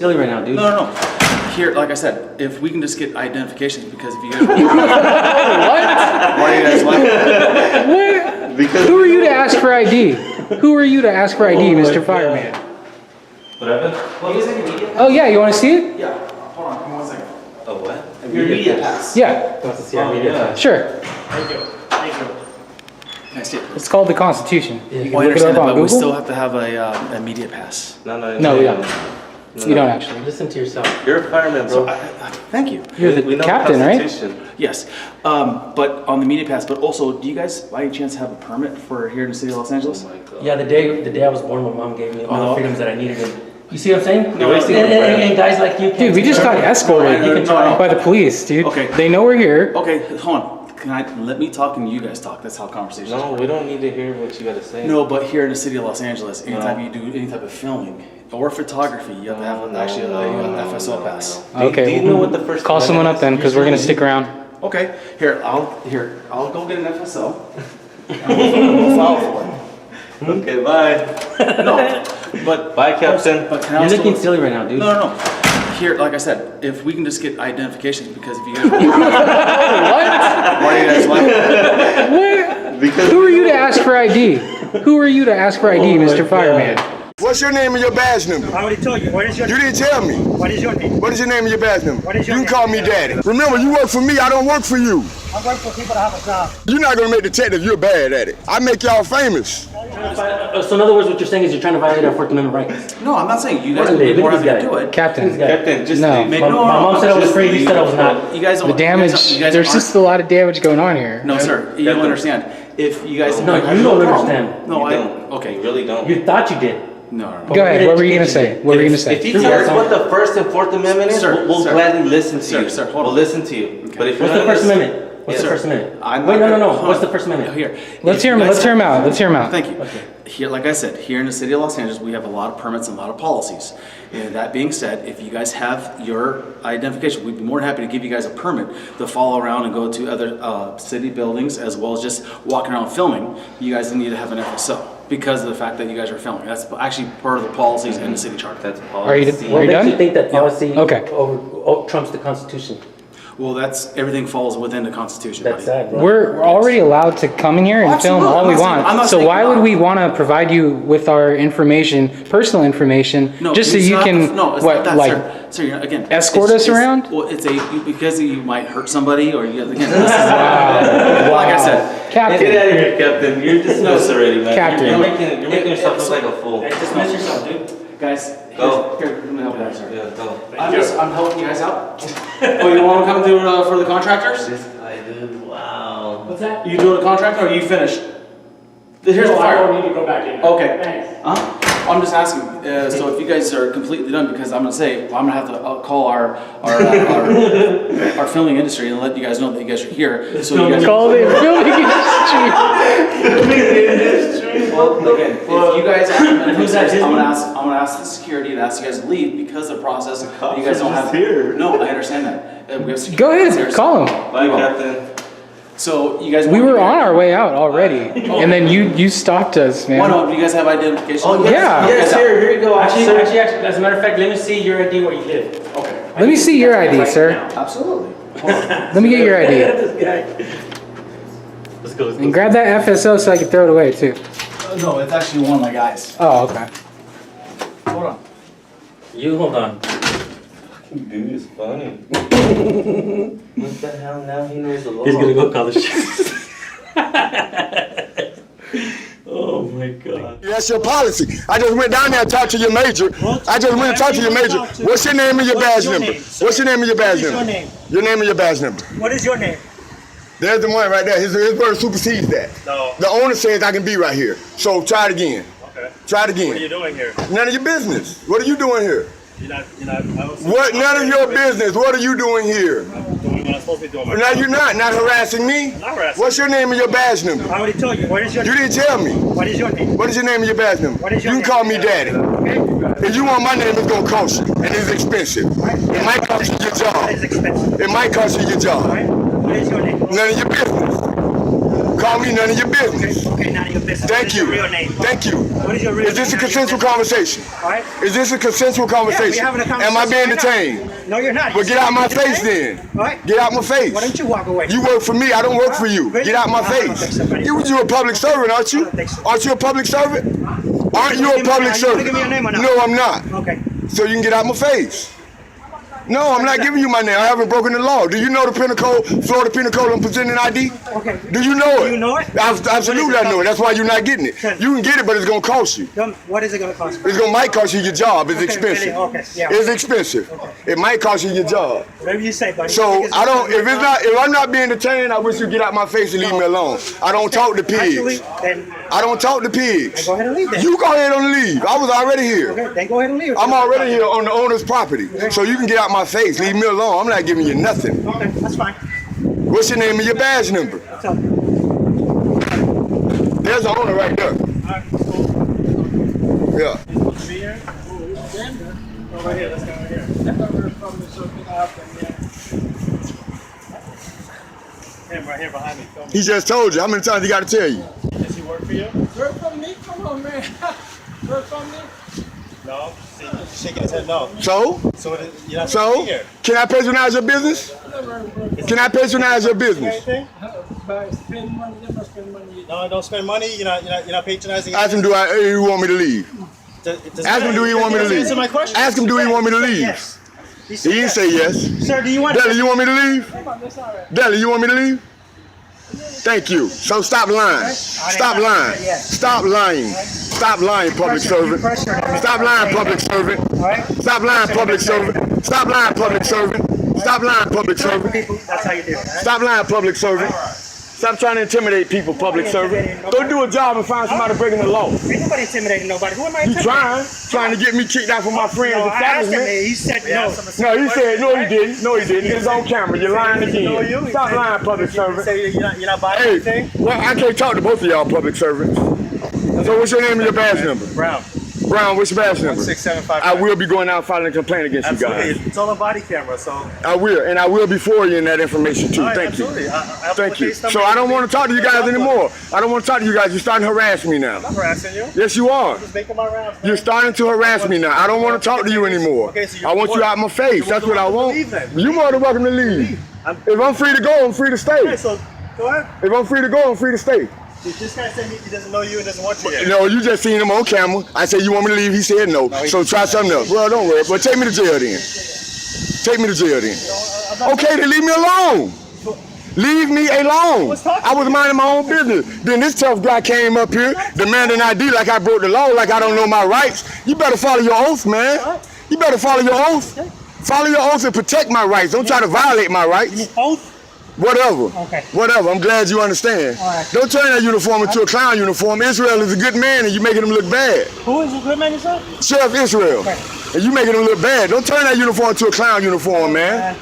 Silly right now, dude. No. Here, like I said, if we can just get identifications, because if you guys... What? Why are you guys laughing? What? Because who are you to ask for ID? Who are you to ask for ID, Mr. Fireman? What happened? Oh yeah, you want to see it? Yeah. Hold on, give me 1 second. Oh, what? Your media pass. Yeah. Wants to see our media pass. Sure. Thank you. Can I see it? It's called the Constitution. You can Oh, I look it understand up that, on but we Google. still have to have a media pass. No, we don't. You don't actually. Listen to yourself. You're a fireman, bro. Thank you. You're the captain, right? Yes, but on the media pass. But also, do you guys by any chance have a permit for here in the city of Los Angeles? Oh my God. Yeah, the day I was born, my mom gave me all the freedoms that I needed. You see what I'm saying? No, and guys like you. Dude, we just got escorted by the police, dude. Okay. They know we're here. Okay, hold on. Let me talk and you guys talk. That's how conversations work. No, we don't need to hear what you gotta say. No, but here in the city of Los Angeles, anytime you do any type of filming or photography, you have to have actually an FSO pass. Okay. Do you know what the First Call someone up then, because we're gonna stick around. Okay, I'll go get an FSO. We'll file for it. Okay, bye. No, but Bye, Captain. But can I You're also looking silly right now, dude. No. Here, like I said, if we can just get identifications, because if you guys... What? Why are you guys laughing? What? Because who are you to ask for ID? Who are you to ask for ID, Mr. Fireman? What's your name and your badge number? I already told you. What is your You name? didn't tell me. What is your name? What is your name and your badge number? What is your You can name? call me daddy. Remember, you work for me, I don't work for you. I'm working for people that have a job. You're not gonna make detectives, you're bad at it. I make y'all famous. So in other words, what you're saying is you're trying to violate our Fourth Amendment rights. No, I'm not saying you guys Look would be at more this happy to guy. do it. Captain. Captain, just No. my mom said I was free. You said I was not. You guys don't... The damage, there's just a lot of damage going on here. No, sir, you don't understand. If you guys... No, you don't understand. No, You I... don't. Okay. You really don't. You thought you did. No. Go ahead, what were you gonna say? What were you gonna say? If you tell us what the First and Fourth Amendment is, Sir, we'll sir. gladly listen to Sir, you. sir, hold We'll on. listen to you. Okay. But if What's you're the not First gonna Amendment? listen- What's the Sir, First Amendment? I'm Wait, not no. gonna- What's the First Amendment? Here. Let's If hear you him. guys Let's hear him have- out. Let's hear him out. Thank you. Here, like I said, here in the city of Los Angeles, we have a lot of permits and a lot of policies. And that being said, if you guys have your identification, we'd be more than happy to give you guys a permit to follow around and go to other city buildings, as well as just walking around filming. You guys need to have an FSO because of the fact that you guys are filming. That's actually part of the policies in the city charter. That's Are policy. you What makes done? you think that policy Okay. trumps the Constitution? Well, that's everything falls within the Constitution. That's buddy. sad, bro. We're already allowed to come in here and film Absolutely. all we I'm not saying- I'm want. not So saying why you're would not. we want to provide you with our information, personal information, No, just so it's you not- can, no, it's what, not that, like, sir, you're, again, escort it's- us it's- around? Well, it's because you might hurt somebody, or you again. This is, Wow. like I said, Captain. Get out of here, Captain. You're dismissed already, man. Captain. You're making yourself look like a fool. dismiss yourself, dude. Guys, Go. Here, let me help you guys, sir. Yeah, go. I'm helping you guys out. Oh, you want to come through for the contractors? I do. Wow. What's that? You doing a contractor, or are you finished? Here's the I fire. don't need to go back in. Okay. Thanks. I'm just asking. So if you guys are completely done, because I'm gonna say I'm gonna have to call our filming industry and let you guys know that you guys are here. So you guys Call it filming industry. Well, again, if you guys, I'm gonna ask the security and ask you guys to leave because of the process. You guys don't have. here. No, I understand that. We have security Go ahead, downstairs. call him. Bye, Captain. So you guys. We were on our way out already, and then you stopped us, man. Why not? Do you guys have identification? Oh, yes. Yeah. Yes, here you go. Actually, as a matter of fact, let me see your ID where you live. Okay. Let me see your ID, sir. Absolutely. Hold on. Let me get your ID. This guy. Let's go. And grab that FSO so I can throw it away, too. No, it's actually one of my guys. Oh, okay. Hold on. You hold on. Dude is funny. What the hell? Now he knows the law. He's gonna go call the sheriff. Oh my God. That's your policy. I just went down there and talked to your major. I just went and talked to your major. What's your name and your badge number? What's your name and your badge What is your number? name? Your name and your badge number. What is your name? There's the one right there. His word supersedes that. No. The owner says I can be right here. So try it again. Okay. Try it What are you again. doing here? None of your business. What are you doing here? You're not, I was What? None of your business. What are you doing here? doing what I'm supposed to be doing. No, you're not. Not harassing me. Not harassing. What's your name and your badge number? I already told you. What is your You name? didn't tell me. What is your name? What is your name and your badge number? What is You your can name? call me daddy. Okay? If you want my name, it's gonna cost you, and it's expensive. It might cost you your That is job. expensive. It might cost you your job. Right? What is your name? None of your business. Call me none of your business. Okay, none of your business. Thank What is you. your real name? Thank you. What is your real Is this a name? consensual conversation? All right. Is this a consensual conversation? Yeah, we're having a conversation. Am I being right now. detained? No, you're not. Well, get out my face Detained? then. All right. Get out my face. Why don't you walk away? You work for me. I don't work for you. Really? Get out my I don't think face. so, buddy. You a public servant, aren't you? I don't think so. Aren't you a public servant? Aren't you a Are public you gonna servant? give me your name or not? No, I'm not. Okay. So you can get out my face. No, I'm not giving you my name. I haven't broken the law. Do you know the penal code, Florida Penal Code on presenting ID? Okay. Do you know it? Do you know it? Absolutely, I know it. That's why you're not getting it. You can get it, but it's gonna cost you. What is it going to cost? Might cost you your job. It's Okay, expensive. really? Okay, yeah. It's expensive. It might cost you your job. Whatever you say, buddy. So I don't. If I'm not being detained, I wish you get out my face and leave me alone. I don't talk to Actually, pigs. then I don't talk to pigs. go ahead and leave then. You go ahead and leave. I was already here. Okay, then go ahead and leave. I'm already here on the owner's property. So you can get out my face. Leave me alone. I'm not giving you nothing. Okay, that's fine. What's your name and your badge number? So, There's the owner right there. Yeah. over here, let's go over here. Him right here behind me. Film me. He just told you. How many times he got to tell you? Does he work for you? Work for me? Come on, man. Work for me? No. See, he's shaking his head no. So? So you're not supposed to be here. Can I patronize your business? Can I patronize your business? Anything? But spend money, never spend money. No, don't spend money. You're not patronizing. Ask him, do you want me to leave? Ask him, do you want me to leave? Answer my question. Ask him, do you want me to leave? Yes. He didn't say yes. Sir, do you want Deli, you want me to leave? Come on, that's all right. Deli, you want me to leave? Thank you. So stop lying. Stop lying. Stop lying. Stop lying, public servant. Stop lying, public servant. Stop lying, public servant. Stop lying, public servant. Stop lying, public servant. That's how you do it. Right? Stop lying, public servant. Stop trying to intimidate people, public servant. Go do a job and find somebody breaking the law. Ain't nobody intimidating nobody. Who am I You intimidating? trying to get me kicked out from my friend's No, I asked him. establishment. He said no. No, he said, no, he didn't. No, he didn't. It's on camera. You're lying again. Stop lying, public servant. Say you're not buying Hey, anything? well, I can't talk to both of y'all public servants. So what's your name and your badge number? Brown. Brown, what's your badge number? 16755. I will be going out and filing a complaint against you guys. Absolutely. It's all on body camera, so. I will, and I will be forwarding that information too. All right, Thank you. absolutely. Thank you. So I don't want to talk to you guys anymore. I don't want to talk to you guys. You're starting to harass me now. I'm harassing you. Yes, you are. Just making my rounds. You're starting to harass me now. I don't want to talk to you anymore. Okay, so I want you out my face. That's what I want. You're more than welcome to leave. If I'm free to go, I'm free to stay. Okay, so go ahead. If I'm free to go, I'm free to stay. This guy said he doesn't know you and doesn't want you yet. No, you just seen him on camera. I said, you want me to leave? He said no. So try something else. Well, don't worry. But take me to jail then. Take me to jail then. Okay, then leave me alone. Leave me alone. I was minding my own business. Then this tough guy came up here demanding ID like I broke the law, like I don't know my rights. You better follow your oath, man. You better follow your oath. Follow your oath and protect my rights. Don't try to violate my rights. Oath? Whatever. Okay. Whatever. I'm glad you understand. All right. Don't turn that uniform into a clown uniform. Israel is a good man and you making him look bad. Who is the good man yourself? Sheriff Israel. Okay. And you making him look bad. Don't turn that uniform into a clown uniform, man.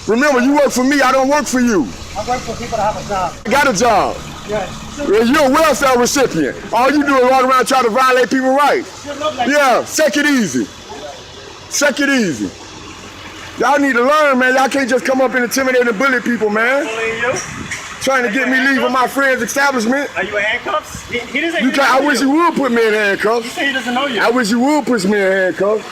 Remember, you work for me. I don't work for you. I work for people that have a job. I got a job. Yes. You're a welfare recipient. All you do is walk around trying to violate people's rights. Yeah, take it easy. Take it easy. Y'all need to learn, man. Y'all can't just come up and intimidate and bully people, man. Bullying you? Trying to get me leaving my friend's establishment. Are you in handcuffs? He doesn't You can't, I wish you would put me in handcuffs. He said he doesn't know you. I wish you would put me in handcuffs.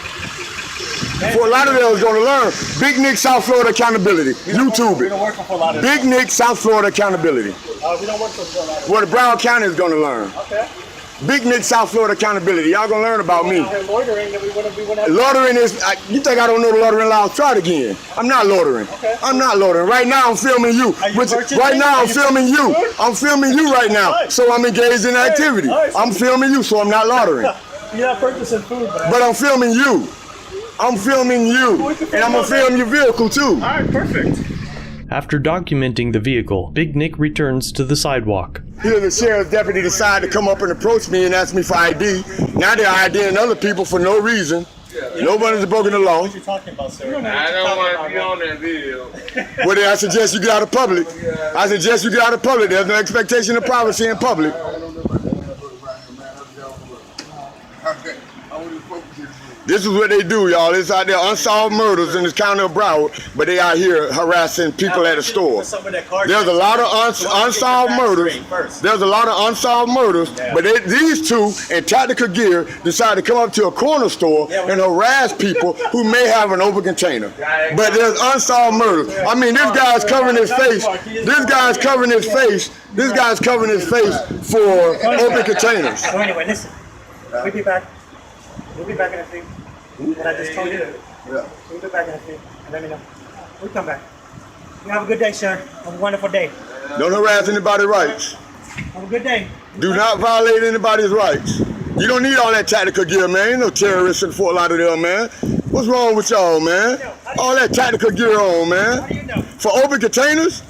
For a lot of them is going to learn. Big Nick, South Florida Accountability. YouTube We don't it. work for a lot of Big Nick, South Florida Accountability. We don't work for a lot of What Brown County is going to learn. Okay. Big Nick, South Florida Accountability. Y'all going to learn about me. We're loitering that we wouldn't have. Loitering is, you think I don't know the loitering law? Try it again. I'm not loitering. Okay. I'm not loitering. Right now I'm filming you. Are you purchasing? Right now Are I'm you filming you. purchasing? I'm filming you right now. Right. So I'm engaged in activity. All right, so- I'm filming you, so I'm not loitering. You're not purchasing food, But I'm filming you. I'm filming you. And I'm going to film your vehicle too. All right, perfect. After documenting the vehicle, Big Nick returns to the sidewalk. Here the sheriff's deputy decided to come up and approach me and ask me for ID. Now they're IDing other people for no reason. Nobody's broken the law. What are you talking about, sir? I don't want to be on that video. Well, then I suggest you get out of public. I suggest you get out of public. There's no expectation of privacy in public. I want to focus this. This is what they do, y'all. It's out there unsolved murders in this county of Broward, but they out here harassing people at a store. There's a lot of unsolved murders. There's a lot of unsolved murders, but these two in tactical gear decide to come up to a corner store and harass people who may have an open container. But there's unsolved murders. I mean, this guy's covering his face. This guy's covering his face. This guy's covering his face for open containers. So anyway, listen. We'll be back. We'll be back in a few. And I just told you. Yeah. We'll be back in a few. And let me know. We'll come back. You have a good day, sir. Have a wonderful day. Don't harass anybody's rights. Have a good day. Do not violate anybody's rights. You don't need all that tactical gear, man. Ain't no terrorists in Fort Lauderdale, man. What's wrong with y'all, man? All that tactical gear on, man. How do you know? For open containers?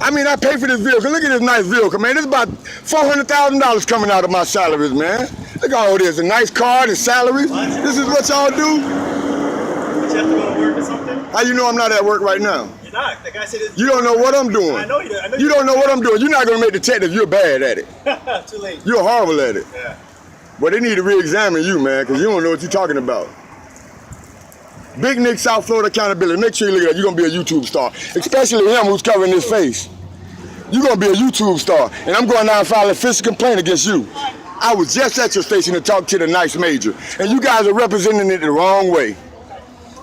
I mean, I pay for this vehicle. Look at this nice vehicle, man. There's about $400,000 coming out of my salaries, man. Look at all this. A nice car, the salaries. This is what y'all do? But you have to go to work or something? How you know I'm not at work right now? You're not. The guy said it's... You don't know what I'm doing. I know you do. You don't know what I'm doing. You're not going to make detectives. You're bad at it. Too late. You're horrible at it. Yeah. But they need to re-examine you, man, because you don't know what you're talking about. Big Nick, South Florida Accountability. Make sure you look at that. You're going to be a YouTube star. Especially him who's covering his face. You're going to be a YouTube star. And I'm going down and file a official complaint against you. I was just at your station to talk to the nice major. And you guys are representing it the wrong way.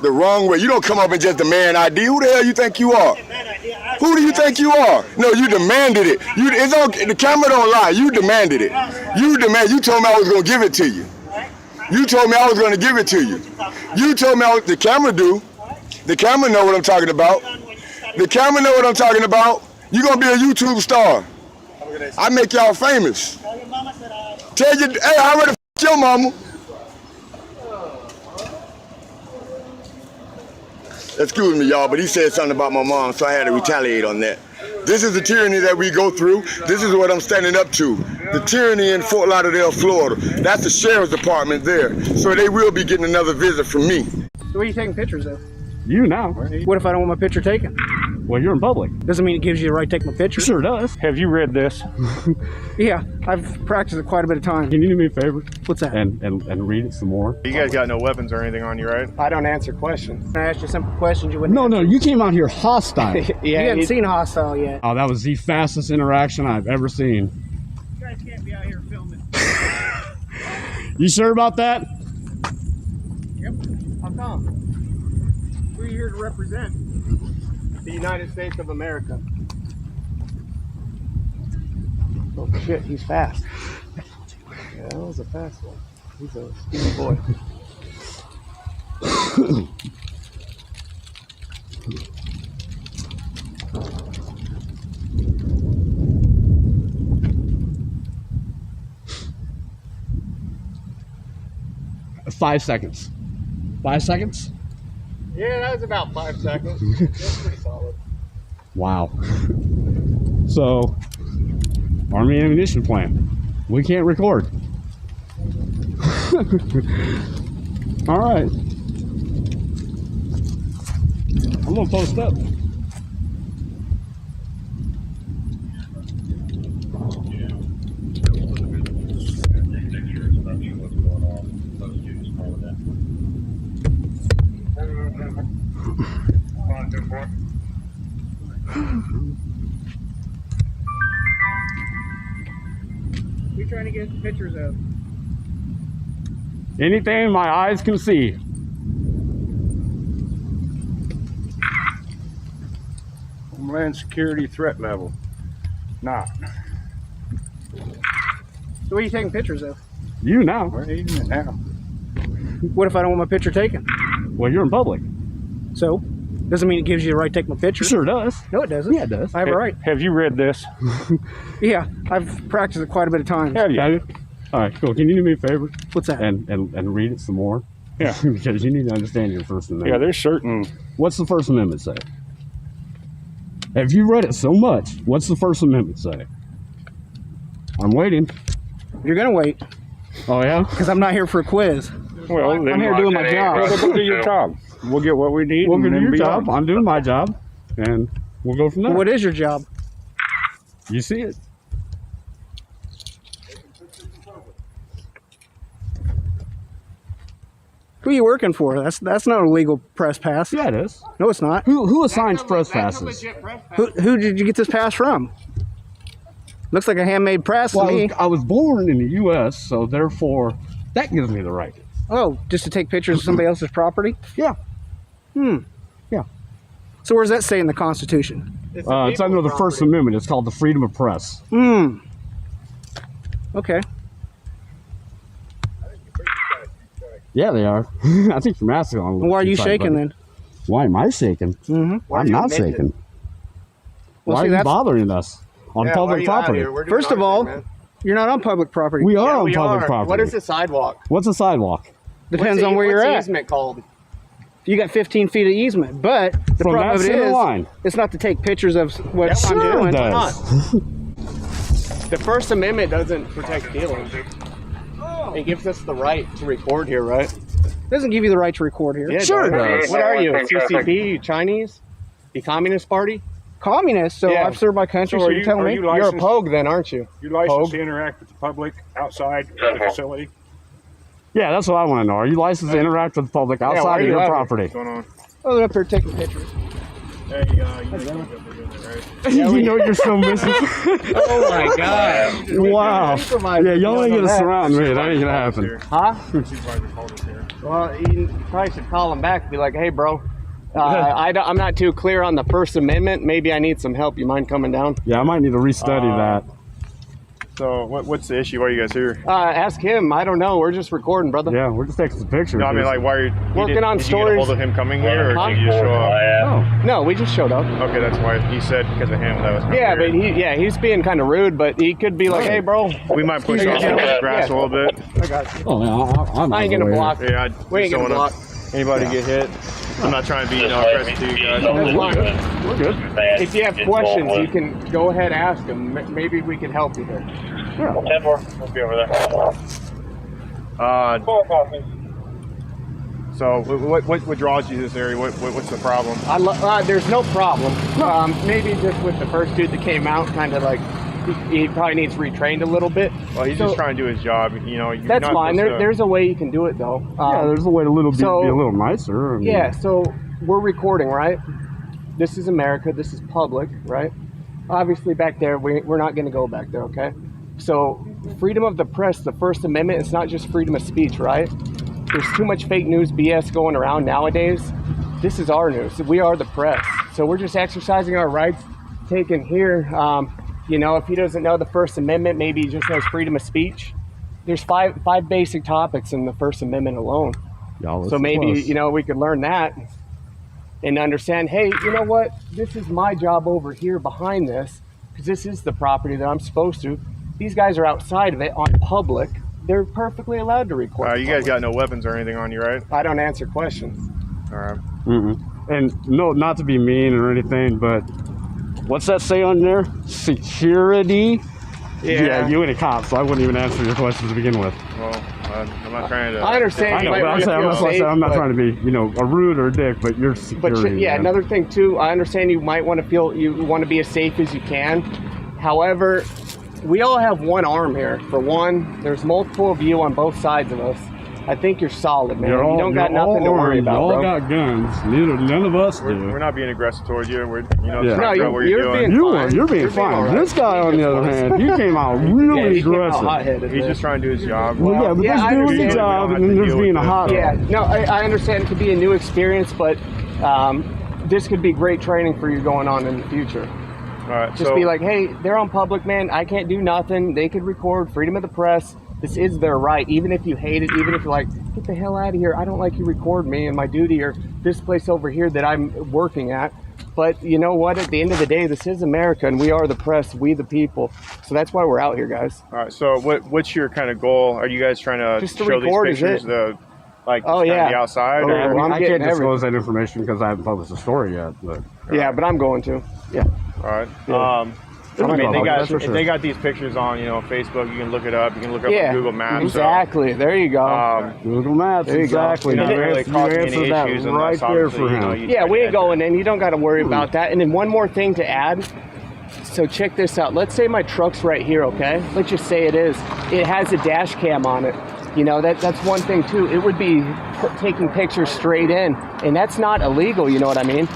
The wrong way. You don't come up and just demand ID. Who the hell you think you are? Who do you think you are? No, you demanded it. It's okay. The camera don't lie. You demanded it. You told me I was going to give it to you. You told me I was going to give it to you. You told me the camera do. The camera know what I'm talking about. The camera know what I'm talking about. You're going to be a YouTube star. I make y'all famous. Tell you, hey, I already f***ed your mama. Excuse me, y'all, but he said something about my mom, so I had to retaliate on that. This is the tyranny that we go through. This is what I'm standing up to. The tyranny in Fort Lauderdale, Florida. That's the sheriff's department there. So they will be getting another visit from me. So what are you taking pictures of? You now. What if I don't want my picture taken? Well, you're in public. Doesn't mean it gives you the right to take my picture. Sure does. Have you read this? Yeah, I've practiced it quite a bit of time. Can you do me a favor? What's that? And read it some more. You guys got no weapons or anything on you, right? I don't answer questions. I asked you simple questions you wouldn't No, you came out here hostile. you hadn't seen hostile yet. Oh, that was the fastest interaction I've ever seen. You guys can't be out here filming. You sure about that? Yep. How come? We're here to represent The United States of America. Oh shit, he's fast. Yeah, that was a fast one. He's a speedy boy. Five seconds. 5 seconds? Yeah, that was about 5 seconds. That's pretty solid. Wow. So, Army ammunition plant. We can't record. All right. I'm gonna post up. We're trying to get pictures of. Anything my eyes can see. Homeland Security threat level. Not. So what are you taking pictures of? You now. We're eating it now. What if I don't want my picture taken? Well, you're in public. So, doesn't mean it gives you the right to take my picture. Sure does. No, it doesn't. Yeah, it does. I have a right. Have you read this? Yeah, I've practiced it quite a bit of times. Have you? All right, cool. Can you do me a favor? What's that? And read it some more? Yeah. Because you need to understand your First Amendment. Yeah, there's certain... What's the First Amendment say? Have you read it so much? What's the First Amendment say? I'm waiting. You're gonna wait. Oh, yeah? Because I'm not here for a quiz. Well, I'm here doing my job. Well, go do your job. We'll get what we need. We'll and do then your be job. on. I'm doing my job. And we'll go from there. Well, what is your job? You see it. Who are you working for? That's not a legal press pass. Yeah, it is. No, it's not. Who assigns press passes? Who did you get this pass from? Looks like a handmade press to me. I was born in the U.S., so therefore that gives me the right. Oh, just to take pictures of somebody else's property? Yeah. Yeah. So where's that say in the Constitution? It's under the First Amendment. It's called the freedom of press. Okay. Yeah, they are. I think you're asking on. Why are you shaking then? Why am I shaking? I'm not shaking. Well, why see, are you that's bothering us on public property? First of all, you're not on public property. We are on public property. What is a sidewalk? What's a sidewalk? Depends on where you're at. What's the easement called? You got 15 feet of easement, but the From problem that of it center is, line. it's not to take pictures of what I'm Sure doing. it does. The First Amendment doesn't protect feelings. It gives us the right to record here, right? It doesn't give you the right to record here. Yeah, Sure it does. What are you? CCP? You Chinese? The Communist Party? Communist, so Yeah. I've served my country, So so are you're you- telling are me? you You're a licensed? pogue then, aren't you? You licensed Pogue? to interact with the public outside the facility? Yeah, that's what I want to know. Are you licensed to interact with the public outside why of are your you property? What's going on? Oh, they're up there taking pictures. Hey, you know what you're doing, right? You know you're so missing. Oh my God. Wow. Yeah, y'all ain't gonna surround me. That ain't gonna happen. Huh? Supervisor called us here. Well, you probably should call him back and be like, hey, bro, I'm not too clear on the First Amendment. Maybe I need some help. You mind coming down? Yeah, I might need to restudy that. So what's the issue? Why are you guys here? Ask him. I don't know. We're just recording, brother. Yeah, we're just taking some pictures. No, I mean, like, why are you Working on did you get a stories. hold of him coming here, or Huh? did you just show up? No, we just showed up. Okay, that's why he said because of him. That was kinda Yeah, weird. but he's being kind of rude, but he could be like, hey, bro. We might push off the grass a little bit. Oh, man, I'm I ain't gonna block. Yeah, I We ain't just don't gonna want block. anybody to get hit. I'm not trying to be aggressive to you guys. That's fine. We're good. If you have questions, you can go ahead and ask him. Maybe we can help you there. 10-4. We'll be over there. So what draws you to this area? What's the problem? There's no problem. Maybe just with the first dude that came out, kind of like he probably needs retrained a little bit. Well, he's just trying to do his job. You know, you're That's not fine. supposed to- There's a way you can do it though. Yeah, there's a way to be a little nicer. I mean, Yeah, so we're recording, right? This is America. This is public, right? Obviously, back there, we're not going to go back there, okay? So, freedom of the press, the First Amendment, it's not just freedom of speech, right? There's too much fake news BS going around nowadays. This is our news. We are the press. So, we're just exercising our rights, taken here. You know, if he doesn't know the First Amendment, maybe he just knows freedom of speech. There's five basic topics in the First Amendment alone. So maybe, you know, we could learn that and understand, hey, you know what? This is my job over here behind this, because this is the property that I'm supposed to. These guys are outside of it on public. They're perfectly allowed to record. You guys got no weapons or anything on you, right? I don't answer questions. All right. And no, not to be mean or anything, but what's that say on there? Security? Yeah, you ain't a cop, so I wouldn't even answer your questions to begin with. Well, I'm not trying to. I understand. I know, you but might I'm feel safe, not but- trying to be, you know, a rude or a dick, but you're But security. yeah, man. another thing too, I understand you might want to feel you want to be as safe as you can. However, we all have one arm here. For one, there's multiple of you on both sides of us. I think you're solid, man. You don't got nothing to worry about, You all bro. got guns. None of us do. We're not being aggressive towards you. We're, you know, Yeah. trying to No, figure out what you're doing. being You're being You're being fine. all right. This guy, on the other hand, he came out really Yeah, he came out aggressive. hot-headed, He's man. just trying to do his job. Well, yeah, but Yeah, I there's doing understand. the job, You and don't then have there's to being a deal hot. Yeah, no, I understand it could be a new experience, but this could be great training for you going on in the future. All right, Just be like, hey, they're on public, man. I can't do nothing. They could record, freedom of the press. This is their right. Even if you hate it, even if you're like, get the hell out of here. I don't like you record me and my duty or this place over here that I'm working at. But you know what? At the end of the day, this is America, and we are the press, we the people. So that's why we're out here, guys. All right. So what's your kind of goal? Are you guys trying to Just to show record, these is pictures? it? Oh yeah. the outside. Oh, or? I mean, I'm I getting can't disclose that information because I haven't published the story yet. But Yeah, but I'm going to. Yeah. All right. Yeah. I mean, That's for sure. they got these pictures on, you know, Facebook. You can look it up. You can look up Yeah. on Google Maps. Exactly. There you go. Google Maps, There you go. exactly. You're not really You causing any answered that issues right unless there obviously, for you know, him. you Yeah, try we to ain't going in. You don't got to worry about that. And then one more thing to add. So check this out. Let's say my truck's right here, okay? Let's just say it is. It has a dash cam on it. You know, that's one thing too. It would be taking pictures straight in, and that's not illegal, you know what I mean?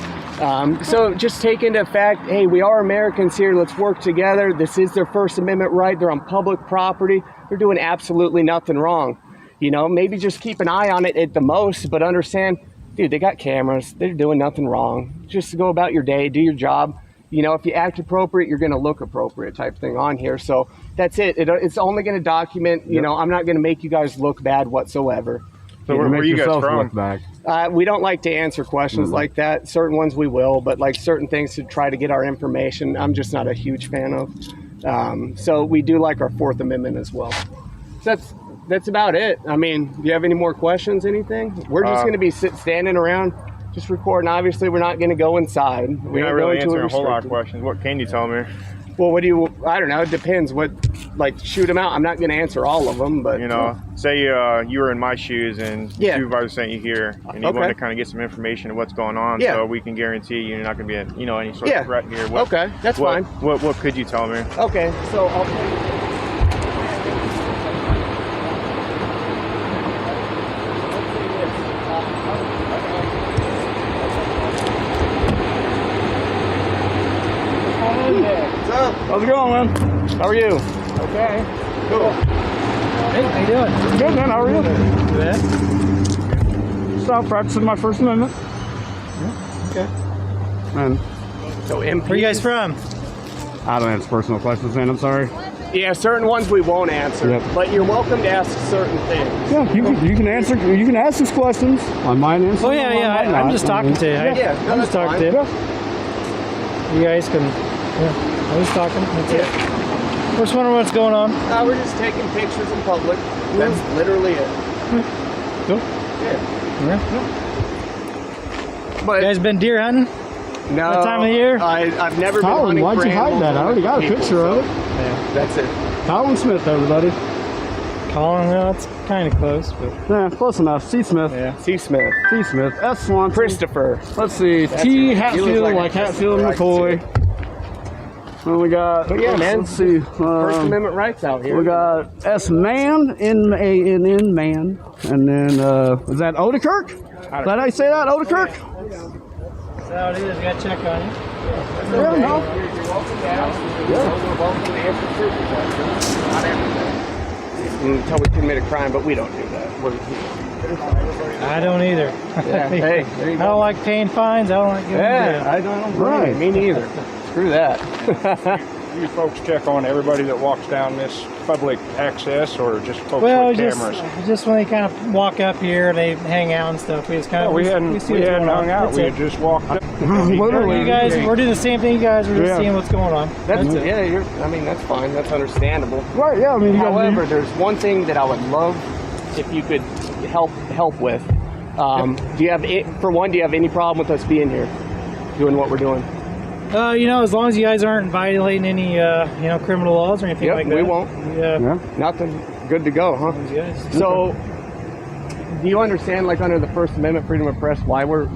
So just take into fact, hey, we are Americans here, let's work together. This is their First Amendment right, they're on public property, they're doing absolutely nothing wrong. You know, maybe just keep an eye on it at the most, but understand, dude, they got cameras, they're doing nothing wrong. Just go about your day, do your job. You know, if you act appropriate, you're going to look appropriate type thing on here. So that's it. It's only going to document, you know, I'm not going to make you guys look bad whatsoever. So where are you guys from? We don't like to answer questions like that. Certain ones we will, but like certain things to try to get our information, I'm just not a huge fan of. So we do like our Fourth Amendment as well. So that's about it. I mean, do you have any more questions, anything? We're just going to be standing around, just recording. Obviously, we're not going to go inside. We're not really answering a whole lot of questions. What can you tell me? Well, what do you, I don't know, it depends. What, like, shoot them out. I'm not going to answer all of them, but. You know, say you were in my shoes and the supervisor sent you here and you wanted to kind of get some information of what's going on so we can guarantee you're not going to be, you know, any sort of threat here. Okay, that's fine. What could you tell me? Okay, so I'll tell you. How's it going, man? How are you? Okay. Cool. Hey, how you doing? Good, man. How are you? Good. Stop practicing my First Amendment. Okay. And so, where are you guys from? I don't answer personal questions, man. I'm sorry. Yeah, certain ones we won't answer, but you're welcome to ask certain things. Yeah, you can answer. You can ask these questions. I might answer. Oh yeah. I'm just talking to you. I'm just talking to you. You guys can. I was talking. That's it. We're just wondering what's going on. We're just taking pictures in public. That's literally it. Cool. But you guys been deer hunting? No. What time of the year? I've never been Colin, hunting. why'd you hide that? I already got a picture of it. Yeah, that's it. Colin Smith, everybody. Colin, well, it's kind of close, but yeah, close enough. C. Smith. Yeah. C. Smith. C. Smith. S. Swanson. Christopher. Let's see. That's T. it. Hatfield, like Hatfield and McCoy. And we got. But yeah, man. Let's see. First Amendment rights out here. We got S. Man, N man, and then is that Odekirk? Did I say that, Odekirk? that's how it is. You gotta check on you. Yeah, no. You're welcome to ask. We're welcome to answer certain questions. Not everything. Until we commit a crime, but we don't do that. I don't either. Yeah. Hey, I don't like paying fines. I don't like giving I don't. Right. Me neither. Screw that. You folks check on everybody that walks down this public access, or just folks with cameras? Just when they kind of walk up here, they hang out and stuff. We just kind of we hadn't hung out. We had just walked up. Literally, you guys, we're doing the same thing. You guys were just seeing what's going on. That's it. Yeah, I mean, that's fine. That's understandable. Right. Yeah. I mean, however, there's one thing that I would love if you could help with. Do you have any problem with us being here, doing what we're doing? You know, as long as you guys aren't violating any, criminal laws or anything like that. We won't. Yeah. Nothing. Good to go, huh? So, do you understand, like under the First Amendment, freedom of press, why we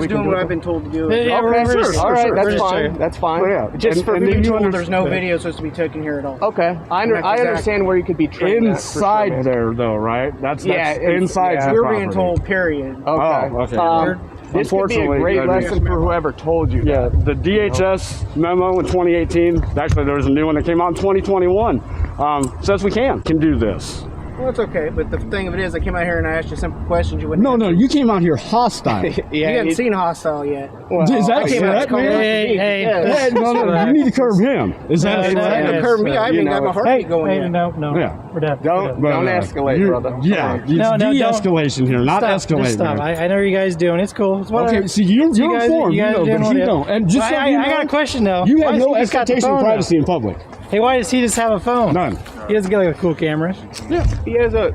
doing what I've been told to do? All right, that's fine. That's fine. Yeah. Just for being told there's no video supposed to be taken here at all. Okay, I understand where you could be trained inside there, though, right? That's inside. Yeah, we're being told. Period. Okay. This could be a great lesson for whoever told you. Yeah, the DHS memo in 2018, actually there was a new one that came out in 2021, says we can do this. Well, it's okay, but the thing of it is, I came out here and I asked you simple questions. You wouldn't. No, you came out here hostile. You haven't seen hostile yet. Well, is that correct? Hey, no, you need to curb him. Is that correct? Curb me? I haven't got my heartbeat going yet. No. Yeah. We're done. Don't escalate, brother. Yeah, it's de-escalation here, not escalate. Stop. I know what you guys doing. It's cool. It's okay, see, you're informed, but he don't. And just so you know, I got a question though. You have no expectation of privacy in public. Hey, why does he just have a phone? None. He doesn't get like a cool camera. Yeah, he has his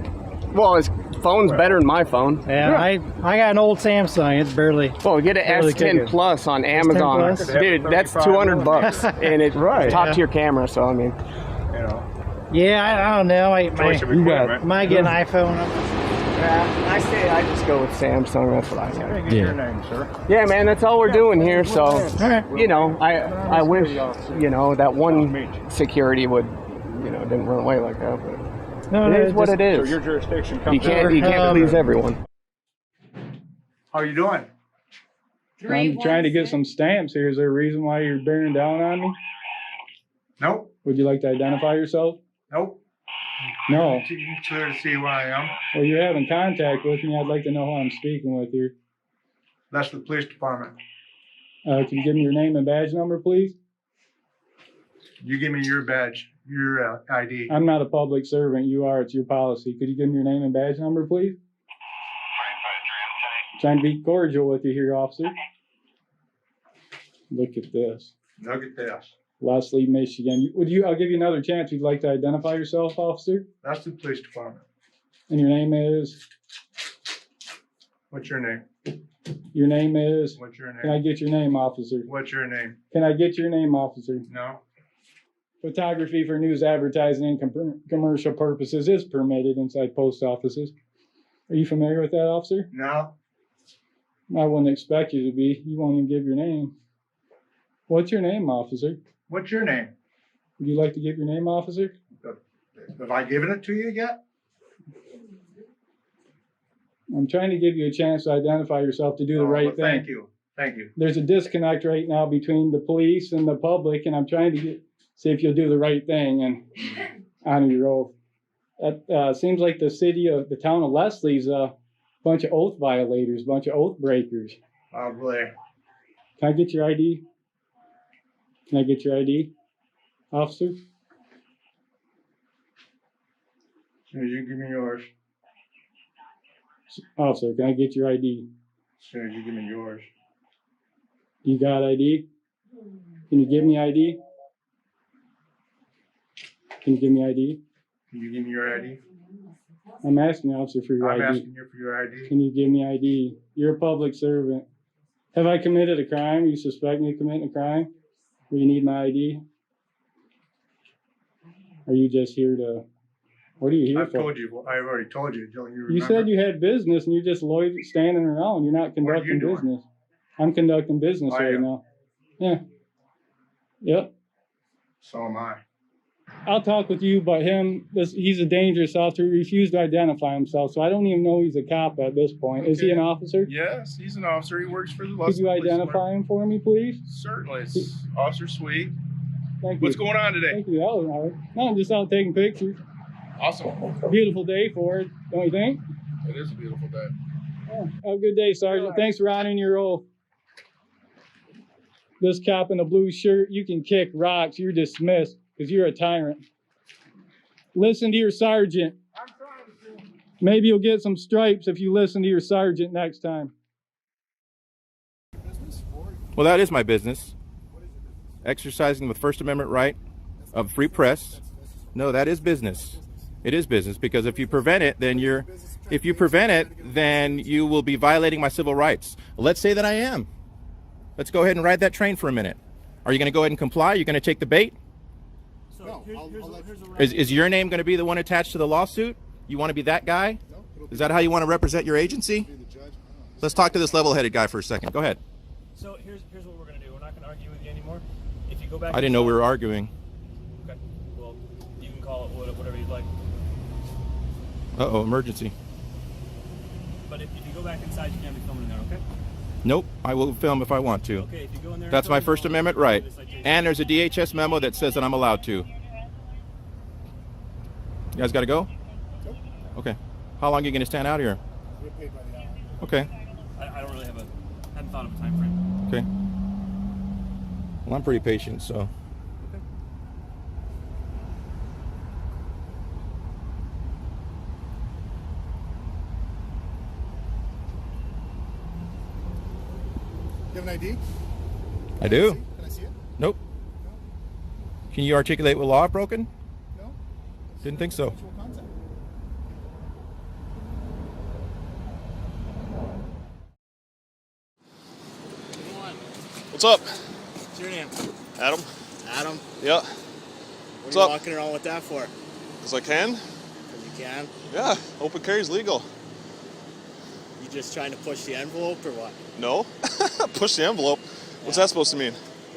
phone's better than my phone. Yeah, I got an old Samsung. It's barely. Well, get an S10 Plus on Amazon, dude. That's $200, and it's top tier camera. So I mean, yeah, I don't know. I might get an iPhone. I just go with Samsung. That's what I got. Your name, sir? Yeah, man. That's all we're doing here. So you know, I wish that one security would didn't run away like that. But No, It is what it So is. your jurisdiction comes You can't please everyone. How you doing? I'm trying to get some stamps here. Is there a reason why you're bearing down on me? Nope. Would you like to identify yourself? Nope. No. It's clear to see who I am. Well, you're having contact with me. I'd like to know who I'm speaking with here. That's the police department. Can you give me your name and badge number, please? You give me your badge, your ID. I'm not a public servant. You are. It's your policy. Could you give me your name and badge number, please? Trying to be cordial with you here, officer. Look at this. Look at this. Leslie, Michigan. I'll give you another chance. You'd like to identify yourself, officer? That's the police department. And your name is? What's your name? Your name is? What's your name? Can I get your name, officer? What's your name? Can I get your name, officer? No. Photography for news advertising and commercial purposes is permitted inside post offices. Are you familiar with that, officer? No. I wouldn't expect you to be. You won't even give your name. What's your name, officer? What's your name? Would you like to give your name, officer? Have I given it to you yet? I'm trying to give you a chance to identify yourself to do the right thing. Thank you. Thank you. There's a disconnect right now between the police and the public, and I'm trying to see if you'll do the right thing and honor your oath. It seems like the town of Leslie's a bunch of oath violators, bunch of oath breakers. Probably. Can I get your ID? Can I get your ID, officer? Soon as you give me yours. Officer, can I get your ID? Soon as you give me yours. You got ID? Can you give me ID? Can you give me ID? Can you give me your ID? I'm asking you, officer, for your ID. I'm asking you for your ID. Can you give me ID? You're a public servant. Have I committed a crime? You suspect me of committing a crime? Do you need my ID? Are you just here to... What are you here for? I've already told you. Don't you remember? You said you had business and you're just standing around. You're not conducting business. I'm conducting business right now. Yeah. Yep. So am I. I'll talk with you, but he's a dangerous officer. He refused to identify himself, so I don't even know he's a cop at this point. Okay. Is he an officer? Yes, he's an officer. He works for the Could you identify him for me, please? Certainly. It's Officer Sweet. Thank you. What's going on today? Thank you. No, I'm just out taking pictures. Awesome. Beautiful day for it, don't you think? It is a beautiful day. Yeah. Have a good day, Sergeant. Thanks for honoring your oath. This cop in a blue shirt, you can kick rocks. You're dismissed because you're a tyrant. Listen to your sergeant. Maybe you'll get some stripes if you listen to your sergeant next time. Well, that is my business. Exercising the First Amendment right of free press. No, that is business. It is business because if you prevent it, then you will be violating my civil rights. Let's say that I am. Let's go ahead and ride that train for a minute. Are you going to go ahead and comply? You're going to take the bait? So Is your name going to be the one attached to the lawsuit? You want to be that guy? Is that how you want to represent your agency? Let's talk to this level-headed guy for a second. Go ahead. So here's what we're going to do. We're not going to argue with you anymore. If you go back... I didn't know we were arguing. Okay. Well, you can call it whatever you'd like. Uh-oh, emergency. But if you go back inside, you can't be filming in there, okay? Nope, I will film if I want to. Okay, if you go in there... That's my First Amendment right. And there's a DHS memo that says that I'm allowed to. You guys got to go? Okay. How long are you going to stand out here? We're paid by the hour. Okay. I don't really haven't thought of a time frame. Okay. Well, I'm pretty patient, so. Okay. You have an ID? I do. Can I see it? Nope. No. Can you articulate what law I've broken? No. Didn't think so. What's up? What's your name? Adam. Adam? Yeah. What are you walking around with that for? Because I can. Because you can? Yeah, open carry is legal. You just trying to push the envelope or what? No. Push the envelope? What's that supposed to mean?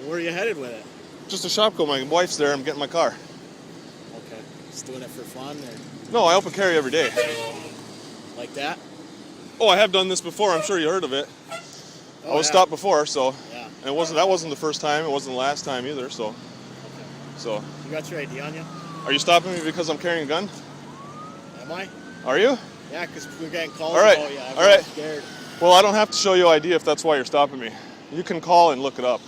Where are you headed with it? Just a shop go. My wife's there. I'm getting my car. Okay. Just doing it for fun? Or? No, I open carry every day. Like that? Oh, I have done this before. I'm sure you heard of it. I was stopped before, so. Yeah. And that wasn't the first time. It wasn't the last time either, so. Okay. So. You got your ID on you? Are you stopping me because I'm carrying a gun? Am I? Are you? Yeah, because we're getting calls. All right. Oh, yeah, All right. Scared. Well, I don't have to show you ID if that's why you're stopping me. You can call and look it up.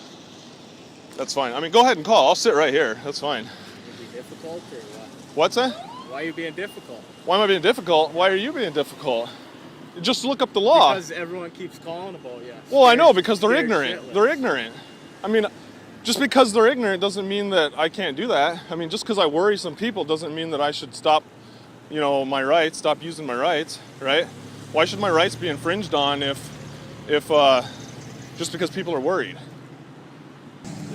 That's fine. I mean, go ahead and call. I'll sit right here. That's fine. Be difficult or what? What's that? Why are you being difficult? Why am I being difficult? Why are you being difficult? Just look up the law. Because everyone keeps calling about you. Well, I know, because they're ignorant. shitless. They're ignorant. I mean, just because they're ignorant doesn't mean that I can't do that. I mean, just because I worry some people doesn't mean that I should stop, my rights, stop using my rights, right? Why should my rights be infringed on if just because people are worried?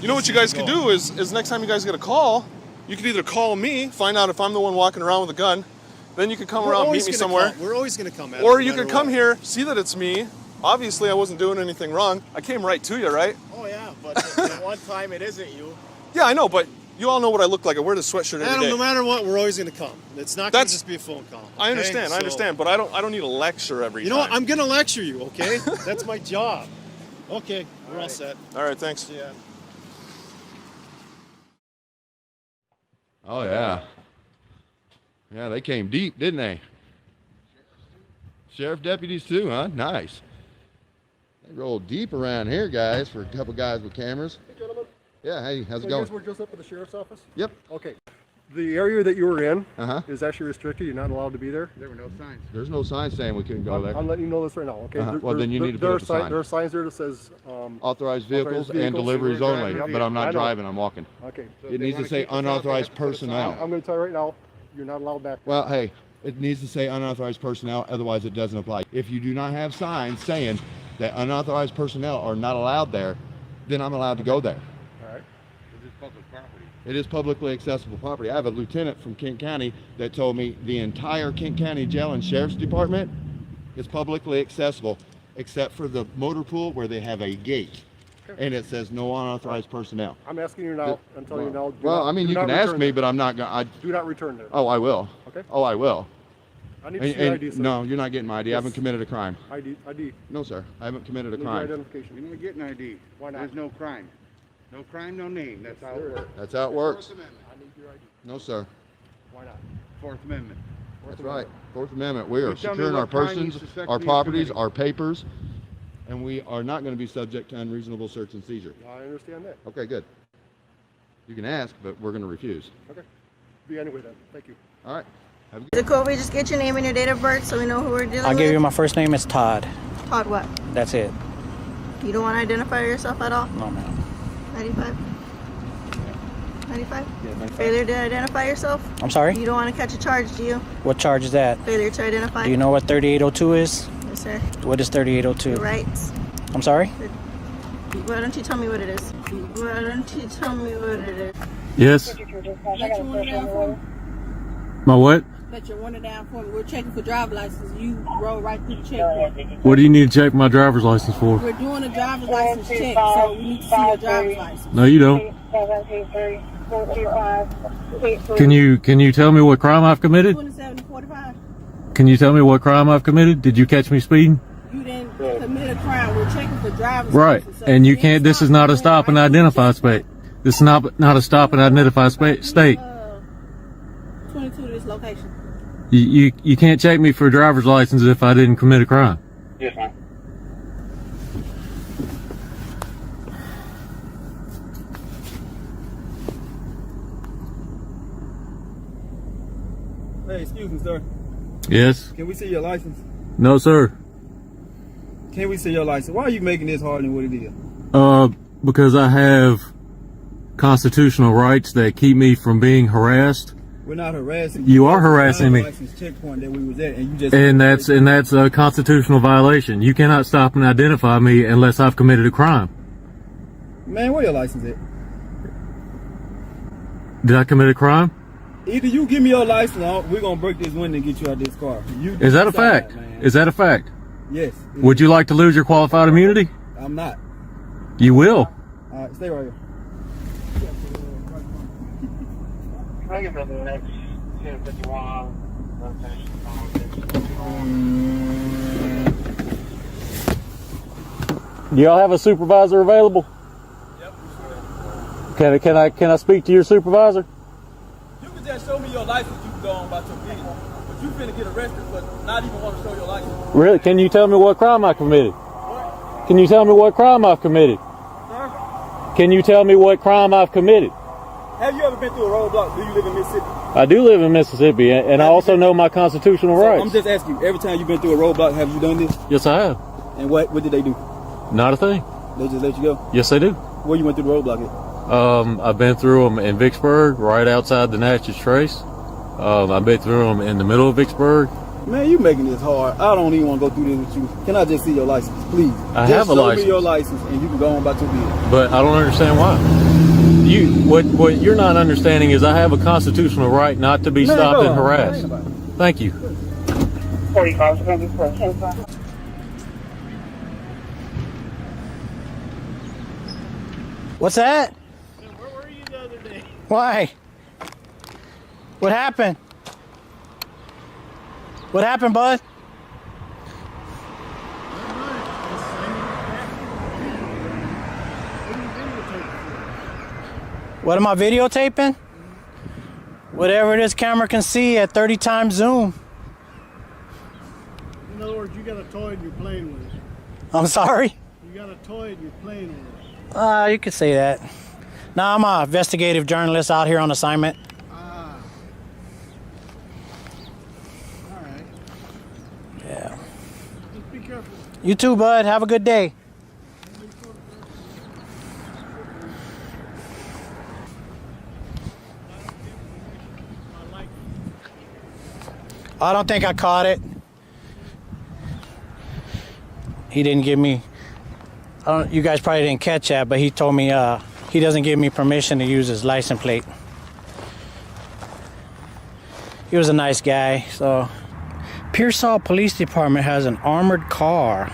You know what you guys can do is next time you guys get a call, you can either call me, find out if I'm the one walking around with a gun, then you can come around, meet me somewhere. We're always going to come at Or you can come here, see that it's me. Obviously, I wasn't doing anything wrong. I came right to you, right? Oh, yeah, but the one time it isn't you. Yeah, I know, but you all know what I look like. I wear this sweatshirt every Adam, day. no matter what, we're always going to come. It's not going to just be a phone call. I okay? understand, but I don't need a lecture every time. You know what? I'm going to lecture you, okay? That's my job. Okay, we're all set. All right, thanks. Yeah. Oh, yeah. Yeah, they came deep, didn't they? Sheriff deputies too, huh? Nice. They rolled deep around here, guys, for a couple guys with cameras. Hey, gentlemen. Yeah, hey, how's it You going? guys were just up at the sheriff's office? Yep. Okay. The area that you were in is actually restricted. You're not allowed to be there. There were no signs. There's no sign saying we couldn't go there. I'm letting you know this right now, okay? Well, then you need to put up a sign. There are signs there that says... authorized vehicles and deliveries only, but I'm not driving, I'm walking. Okay. It needs to say unauthorized personnel. I'm going to tell you right now, you're not allowed back. Well, hey, it needs to say unauthorized personnel, otherwise it doesn't apply. If you do not have signs saying that unauthorized personnel are not allowed there, then I'm allowed to go there. All right. It is public property. It is publicly accessible property. I have a lieutenant from Kent County that told me the entire Kent County Jail and Sheriff's Department is publicly accessible, except for the motor pool where they have a gate. And it says no unauthorized personnel. I'm asking you now, I'm telling you now. Well, I mean, you can ask me, but I'm not going to. Do not return there. Oh, I will. Okay. Oh, I will. I need to see your ID, sir. No, you're not getting my ID. I haven't committed a crime. ID. No, sir. I haven't committed a Need your crime. identification. You're not getting ID. Why not? There's no crime. No crime, no name. That's how it works. That's how it works. I need your ID. No, sir. Why not? Fourth Amendment. That's right. Fourth Amendment. We are tell me securing what our crime persons, you suspect our me of properties, committing. our papers, and we are not going to be subject to unreasonable search and seizure. I understand that. Okay, good. You can ask, but we're going to refuse. Okay. Be anyway then. Thank you. All right. Have a good Is it cool if we just get your name and your date of birth so we know who we're dealing with? I'll give you my first name is Todd. Todd what? That's it. You don't want to identify yourself at all? No, ma'am. 95? 95? Yeah, 95. Failure to identify yourself? I'm sorry? You don't want to catch a charge, do you? What charge is that? Failure to identify? Do you know what 3802 is? Yes, sir. What is 3802? Your rights. I'm sorry? Why don't you tell me what it is? Why don't you tell me what it is? Yes. Let your window down for me. My what? Let your window down for me. We're checking for driver's license. You roll right through the checkpoint. What do you need to check my driver's license for? We're doing a driver's license check, so we need to see your driver's license. No, you don't. Can you tell me what crime I've committed? 27 to 45. Can you tell me what crime I've committed? Did you catch me speeding? You didn't commit a crime. We're checking for driver's Right. license. So And you can't. This is not a stop and identify state. This is not a stop and identify state. 22 to this location. You can't check me for a driver's license if I didn't commit a crime. Yes, ma'am. Hey, excuse me, sir. Yes. Can we see your license? No, sir. Can we see your license? Why are you making this harder than what it is? Because I have constitutional rights that keep me from being harassed. We're not harassing You are harassing me. License checkpoint that we was at, and you just And that's a constitutional violation. You cannot stop and identify me unless I've committed a crime. Man, where your license at? Did I commit a crime? Either you give me your license, or we're gonna break this window and get you out of this car. You Is that a decide, fact? man. Is that a fact? Yes. Would you like to lose your qualified immunity? I'm not. You will. All right, stay right here. Can I get the next 1051 Do y'all have a supervisor available? Yep. Can I speak to your supervisor? You can just show me your license, you can go on about your business. But you finna get arrested for not even want to show your license. Really? Can you tell me what crime I committed? What? Can you tell me what crime I've committed? Sir? Can you tell me what crime I've committed? Have you ever been through a roadblock? Do you live in Mississippi? I do live in Mississippi, and I also know my constitutional rights. I'm just asking you, every time you've been through a roadblock, have you done this? Yes, I have. And what did they do? Not a thing. They just let you go? Yes, they do. Where you went through the roadblock at? I've been through them in Vicksburg, right outside the Natchez Trace. I've been through them in the middle of Vicksburg. Man, you making this hard. I don't even want to go through this with you. Can I just see your license, please? I have a license. Just show me your license, and you can go on about your business. But I don't understand why. What you're not understanding is I have a constitutional right not to be stopped and harassed. Thank you. 45 ready for 10. What's that? Where were you the other day? Why? What happened? What happened, bud? What am I videotaping? Whatever this camera can see at 30 times zoom. In other words, you got a toy and you're playing with it. I'm sorry? You got a toy and you're playing with it. You could say that. Now I'm an investigative journalist out here on assignment. All right. Yeah. Just be careful. You too, bud. Have a good day. I don't think I caught it. He didn't give me, you guys probably didn't catch that, but he told me he doesn't give me permission to use his license plate. He was a nice guy. So Pearsall Police Department has an armored car.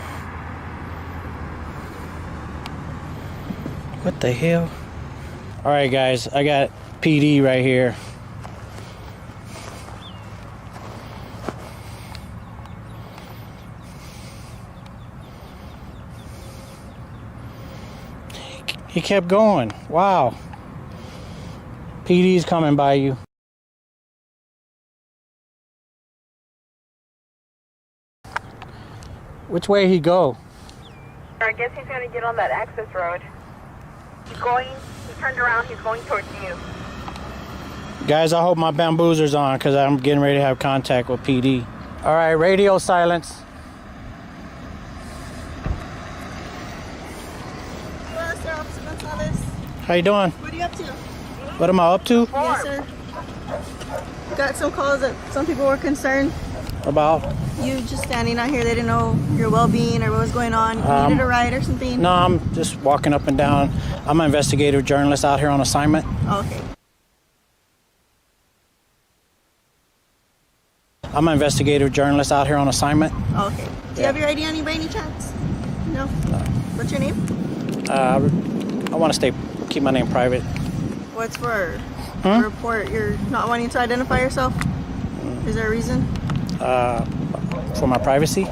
What the hell? All right, guys, I got PD right here. He kept going. Wow. PD's coming by you. Which way he go? I guess he's going to get on that access road. He turned around, he's going towards you. Guys, I hope my bamboozer's on because I'm getting ready to have contact with PD. All right, radio silence. Hello, sir. Officer Gonzalez. How you doing? What are you up to? What am I up to? Yes, sir. Got some calls that some people were concerned. About? You just standing out here. They didn't know your well-being or what was going on. You needed a ride or something? No, I'm just walking up and down. I'm an investigative journalist out here on assignment. Oh, okay. I'm an investigative journalist out here on assignment. Oh, okay. Do you have your ID on you by any chance? No? What's your name? I want to keep my name private. What's for a report? You're not wanting to identify yourself? Is there a reason? For my privacy.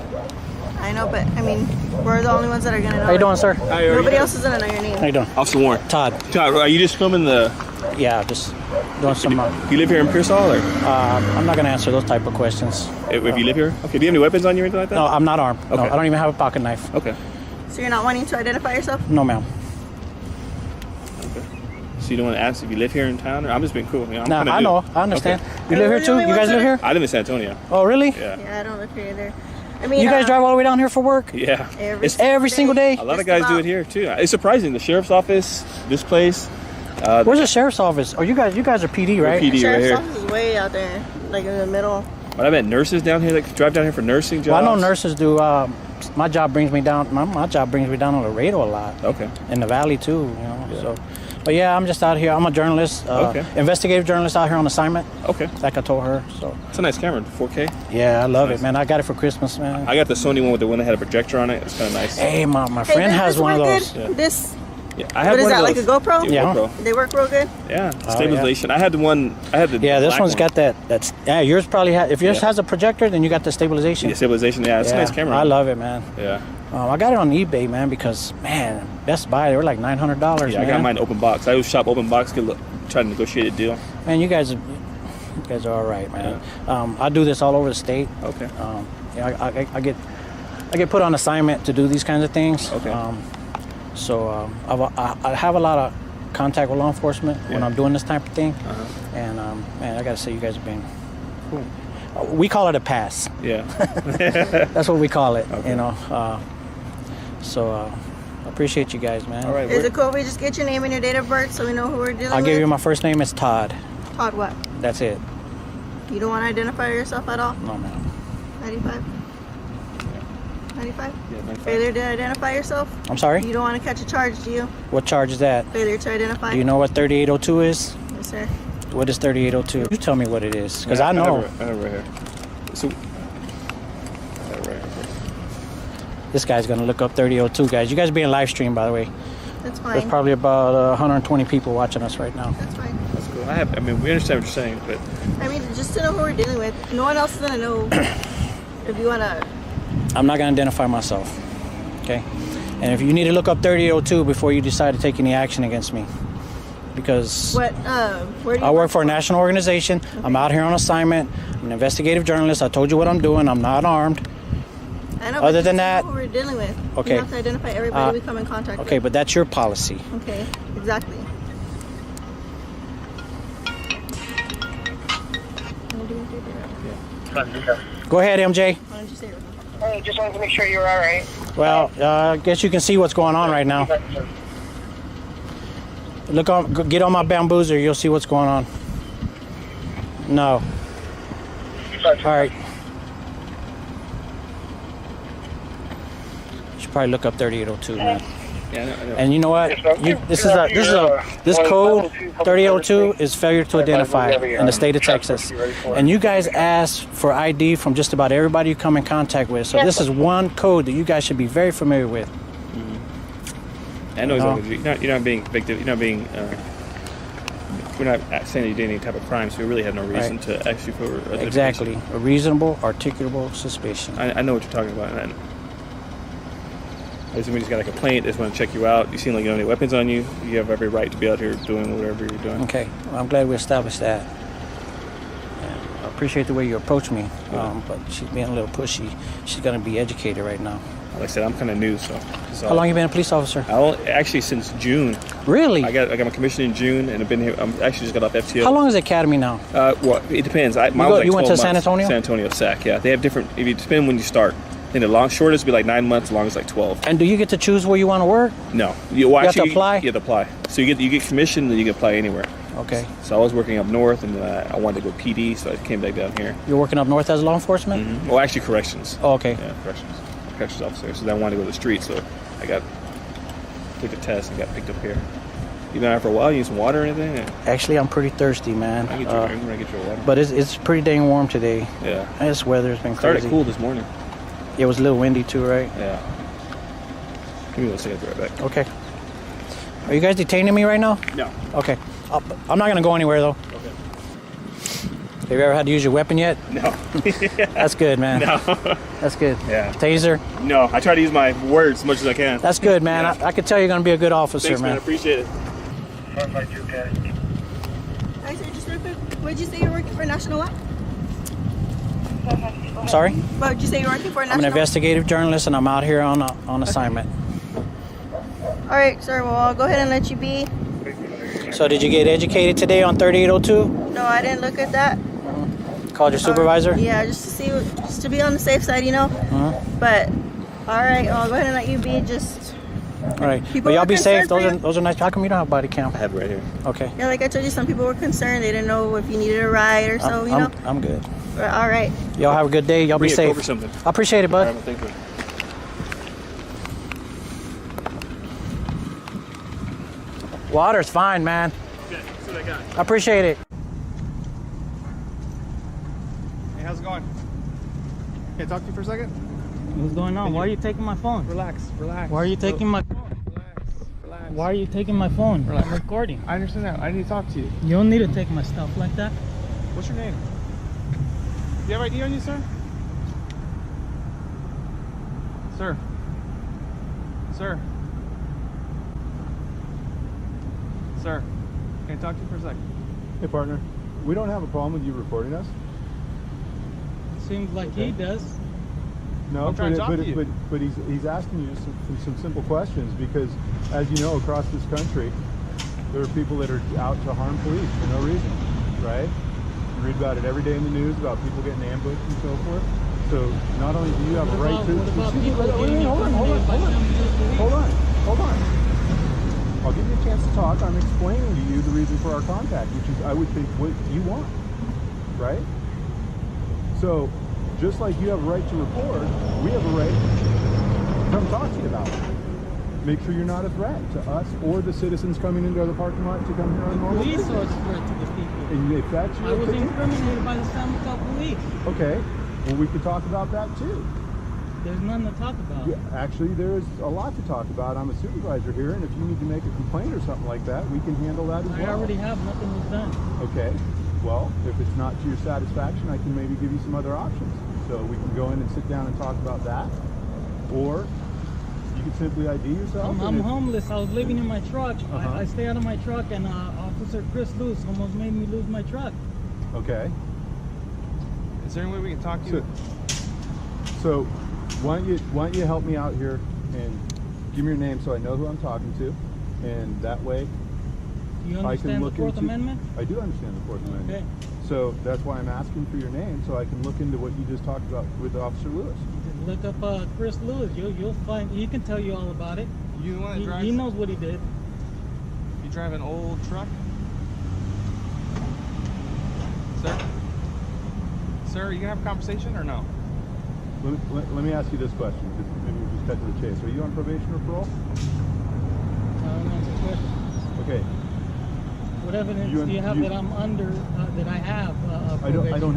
I know, but I mean, we're the only ones that are gonna know. How you doing, sir? Hi, nobody else is gonna know your name. How you doing? Officer Warren. Todd. Todd, are you just filming the... Yeah, just doing some... you live here in Pearsall, or...? I'm not gonna answer those type of questions. If you live here? Okay, do you have any weapons on you or anything like that? No, I'm not armed. Okay. No, I don't even have a pocket knife. Okay. So you're not wanting to identify yourself? No, ma'am. Okay. So you don't want to ask if you live here in town? Or I'm just being cool. You know, No, I know. I understand. Okay. You live here too? You guys live here? I live in San Antonio. Oh, really? Yeah. Yeah, I don't live here either. I mean, you guys drive all the way down here for work? Yeah. Every single day? A lot of guys do it here too. It's surprising. The sheriff's office, this place. Where's the sheriff's office? Oh, you guys are PD, right? PD right here. Sheriff's office is way out there, like in the middle. But I met nurses down here that drive down here for nursing jobs. Well, I know nurses do. My job brings me down. My job brings me down on Laredo a lot. Okay. In the valley too, you know. Yeah. So, but yeah, I'm just out here. I'm a journalist. Investigative journalist out here on assignment. Okay. Like I told her. So. It's a nice camera, 4K. Yeah, I love it, man. I got it for Christmas, man. I got the Sony one with the one that had a projector on it. It's kind of nice. Hey, my friend has one of those. Yeah. This Yeah, I have What is one that, of like a those. GoPro? Yeah. They work real good? Yeah, Oh, stabilization. I had the one. I had the. Yeah, this black one's one. got that. That's yours probably has. If yours has a projector, then you got the stabilization. Yeah, stabilization. Yeah, it's a nice camera. I love it, man. Yeah. I got it on eBay, man, because man, Best Buy they were like $900. Yeah, I got mine open box. I always shop open box. Try to negotiate a deal. Man, you guys are all right, man. I do this all over the state. Okay. Yeah, I get put on assignment to do these kinds of things. Okay. I have a lot of contact with law enforcement when I'm doing this type of thing, and man, I gotta say you guys have been cool. We call it a pass. Yeah. That's what we call it. Okay. You know. I appreciate you guys, man. All right. Is it cool if we just get your name and your date of birth so we know who we're dealing with? I'll give you my first name is Todd. Todd what? That's it. You don't want to identify yourself at all? No, ma'am. 95? 95? Yeah, 95. Failure to identify yourself? I'm sorry? You don't want to catch a charge, do you? What charge is that? Failure to identify? Do you know what 3802 is? Yes, sir. What is 3802? You tell me what it is, because I know. I have it right here. So. This guy's gonna look up 3002, guys. You guys are being live streamed, by the way. That's fine. There's probably about 120 people watching us right now. That's fine. That's cool. I mean, we understand what you're saying, but. I mean, just to know who we're dealing with. No one else is gonna know if you wanna. I'm not gonna identify myself, okay? And if you need to look up 3002 before you decide to take any action against me, because What? Where do you I work for a national organization. Okay. I'm out here on assignment. I'm an investigative journalist. I told you what I'm doing. I'm not armed. I know, Other but than just that, know who we're dealing with. okay. You have to identify everybody we come in contact with. Okay, but that's your policy. Okay, exactly. Go ahead, MJ. Why don't you say it? Hey, just wanted to make sure you're all right. Well, I guess you can see what's going on right now. Get on my bamboozer. You'll see what's going on. No. All right. You should probably look up 3802, man. Yeah, I know. And you know what? This code 3002 is failure to identify in the state of Texas. And you guys ask for ID from just about everybody you come in contact with. So this is one code that you guys should be very familiar with. I know you're not being victim. You're not being. We're not saying you did any type of crime, so we really have no reason to ask you for Exactly. A reasonable, articulable suspicion. I know what you're talking about. I somebody's got a complaint, they just want to check you out. You seem like you don't have any weapons on you. You have every right to be out here doing whatever you're doing. Okay, well, I'm glad we established that. And I appreciate the way you approach me, but she's being a little pushy. She's going to be educated right now. Like I said, I'm kind of new, so. How long you been a police officer? Actually, since June. Really? I got my commission in June, and I've been here. I'm actually just got off FTO. How long is the academy now? Well, it depends. You went to San Antonio? San Antonio SAC, yeah. They have different. If you depend when you start. I think the shortest would be like 9 months, the longest like 12. And do you get to choose where you want to work? No. You have to apply? You have to apply. So you get commission, and you can apply anywhere. Okay. So I was working up north, and I wanted to go PD, so I came back down here. You're working up north as law enforcement? Mm-hmm. Well, actually corrections. Oh, okay. Yeah, corrections officer. So then I wanted to go to the street, so I took the test and got picked up here. You been out for a while? You need some water or anything? Actually, I'm pretty thirsty, man. I get you a water. But it's pretty dang warm today. Yeah. This weather's been crazy. Started cool this morning. It was a little windy too, right? Yeah. Give me 1 second, I'll be right back. Okay. Are you guys detaining me right now? No. Okay. I'm not going to go anywhere, though. Okay. Have you ever had to use your weapon yet? No. That's good, man. No. That's good. Yeah. Taser? No. I try to use my words as much as I can. That's good, man. Yeah. I could tell you're going to be a good officer, Thanks, man. I man. appreciate it. Hi, sir, just real quick. What did you say you're working for National what? I'm sorry? What did you say you're working for I'm National? an investigative journalist, and I'm out here on assignment. All right, sir. Well, I'll go ahead and let you be. So did you get educated today on 3802? No, I didn't look at that. Called your supervisor? Yeah, just to be on the safe side, you know. But all right, I'll go ahead and let you be. Just all right. People But y'all were be safe. concerned Those are nice. How come you don't have body cam? I have it right here. Okay. yeah, like I told you, some people were concerned. They didn't know if you needed a ride or so. You know. I'm good. All right. Y'all have a good day. Y'all be Bring a safe. Coke or something. I appreciate it, bud. All right, well, thank you. Water's fine, man. Okay, that's what I got. I appreciate it. Hey, how's it going? Can I talk to you for a second? What's going on? Why are you taking my phone? Relax. Why are you taking my phone? Relax. Why are you taking my phone? Relax. I'm recording. I understand that. I need to talk to you. You don't need to take my stuff like that. What's your name? Do you have ID on you, sir? Sir. Sir. Sir. Can I talk to you for a second? Hey, partner. We don't have a problem with you recording us. Seems like he does. No, I'm trying to talk to you. But he's asking you some simple questions because, as you know, across this country, there are people that are out to harm police for no reason, right? You read about it every day in the news about people getting ambushed and so forth. So not only do you have a right to... Hold on. I'll give you a chance to talk. I'm explaining to you the reason for our contact, which is, I would think, what you want, right? So, just like you have a right to record, we have a right to come talk to you about it. Make sure you're not a threat to us or the citizens coming into the parking lot to come here on normal Police business. are a threat to the people. And if that's your I was opinion, incriminated by the San Mateo police. okay, well, we could talk about that too. There's nothing to talk about. Yeah, actually, there is a lot to talk about. I'm a supervisor here, and if you need to make a complaint or something like that, we can handle that as well. I already have. Nothing was done. Okay. Well, if it's not to your satisfaction, I can maybe give you some other options. So we can go in and sit down and talk about that. Or you can simply ID yourself. I'm homeless. I was living in my truck. I stay out of my truck, and Officer Chris Luce almost made me lose my truck. Okay. Is there any way we can talk to you? So why don't you help me out here and give me your name so I know who I'm talking to, and that way Do you I can understand look the Fourth into, Amendment? I do understand the Fourth Amendment. Okay. So that's why I'm asking for your name so I can look into what you just talked about with Officer Lewis. Look up Chris Lewis. You'll find. He can tell you all about it. You the one that drives? He knows what he did. You drive an old truck? Sir? Sir, you gonna have a conversation or no? Let me ask you this question, because maybe we'll just cut to the chase. Are you on probation or parole? Answer questions. Okay. What evidence do you have that I'm under? That I have? I don't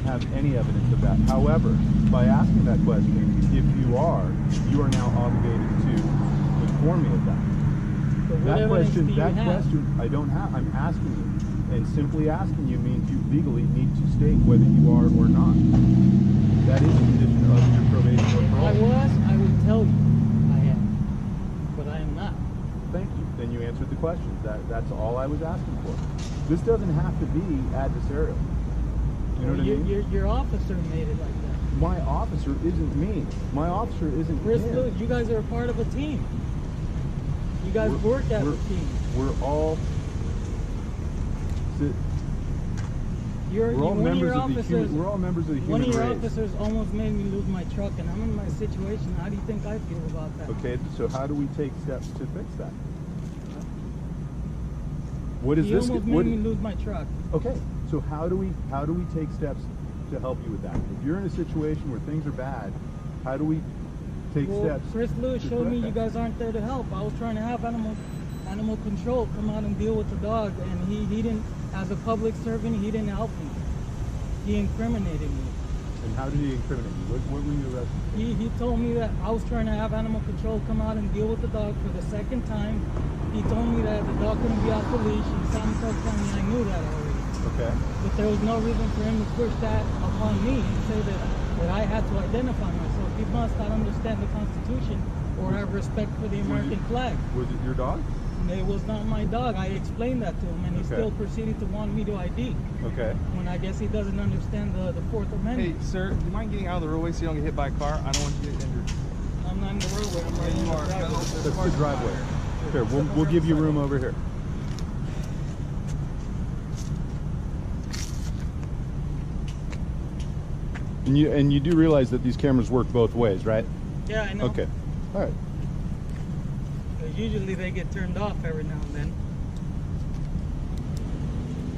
have any evidence of that. However, by asking that question, if you are now obligated to inform me of that. That question, I don't have. I'm asking you, and simply asking you means you legally need to state whether you are or not. That is a condition of your probation or parole. If I was, I would tell you I am, but I am not. Thank you. Then you answered the question. That's all I was asking for. This doesn't have to be adversarial. You know what I mean? Your officer made it like that. My officer isn't me. My officer isn't Chris him. Lewis, you guys are a part of a team. You guys work as a team. We're all We're all members of the human race. One of your race. officers almost made me lose my truck, and I'm in my situation. How do you think I feel about that? Okay, so how do we take steps to fix that? What is he this? almost made me lose my truck. Okay, so how do we take steps to help you with that? If you're in a situation where things are bad, how do we take steps? Chris Lewis showed me you guys aren't there to help. I was trying to have animal control come out and deal with the dog, and he didn't. As a public servant, he didn't help me. He incriminated me. And how did he incriminate you? What were you arrested for? He told me that I was trying to have animal control come out and deal with the dog for the second time. He told me that the dog couldn't be off the leash. In San Mateo County, I knew that already. Okay. But there was no reason for him to push that upon me and say that I had to identify myself. He must not understand the Constitution or have respect for the American flag. Was it your dog? It was not my dog. I explained that to him, and he still proceeded to want me to ID. Okay. When I guess he doesn't understand the Fourth Amendment. Hey, sir, do you mind getting out of the roadway so you don't get hit by a car? I don't want you to get injured. I'm not in the roadway. I'm right in the driveway. That's the driveway. Here, we'll give you room over here. And you do realize that these cameras work both ways, right? Yeah, I know. Okay. All right. Usually they get turned off every now and then.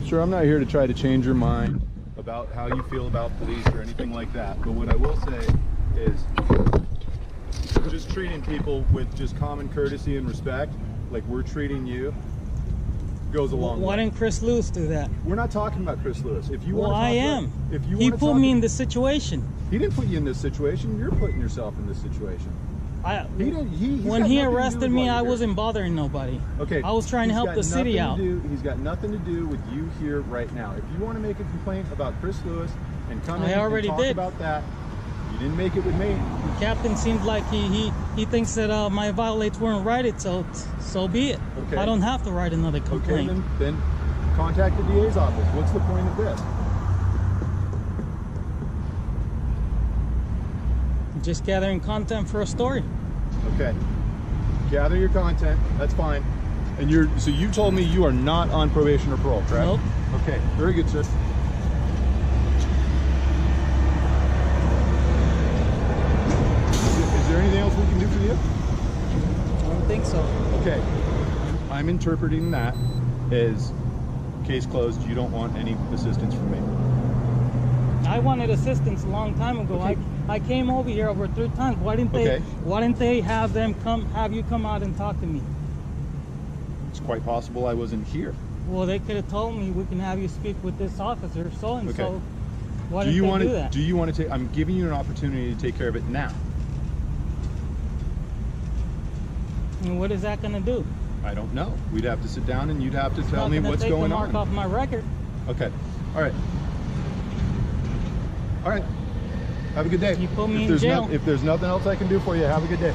Sure, I'm not here to try to change your mind about how you feel about police or anything like that. But what I will say is just treating people with just common courtesy and respect, like we're treating you, goes a long way. Why didn't Chris Lewis do that? We're not talking about Chris Lewis. If you want to I am. If you he put me in this situation. He didn't put you in this situation. You're putting yourself in this situation. When he arrested me, I wasn't bothering nobody. Okay. I was trying to help the city out. He's got nothing to do with you here right now. If you want to make a complaint about Chris Lewis and come in and talk about that, you didn't make it with me. The captain seemed like he thinks that my violates weren't righted, so be it. Okay. I don't have to write another complaint. Okay, then contact the DA's office. What's the point of this? Just gathering content for a story. Okay. Gather your content. That's fine. And so you told me you are not on probation or parole, correct? Nope. Okay. Very good, sir. Is there anything else we can do for you? I don't think so. Okay. I'm interpreting that as case closed. You don't want any assistance from me. I wanted assistance a long time ago. Okay. I came over here over 3 times. Why didn't they have you come out and talk to me? It's quite possible I wasn't here. Well, they could have told me we can have you speak with this officer, so and so. Why didn't they do that? Do you want to take? I'm giving you an opportunity to take care of it now. And what is that going to do? I don't know. We'd have to sit down and you'd have to tell me what's going on. Mark off my record. Okay. All right. All right. Have a good day. You put me in jail. If there's nothing else I can do for you, have a good day.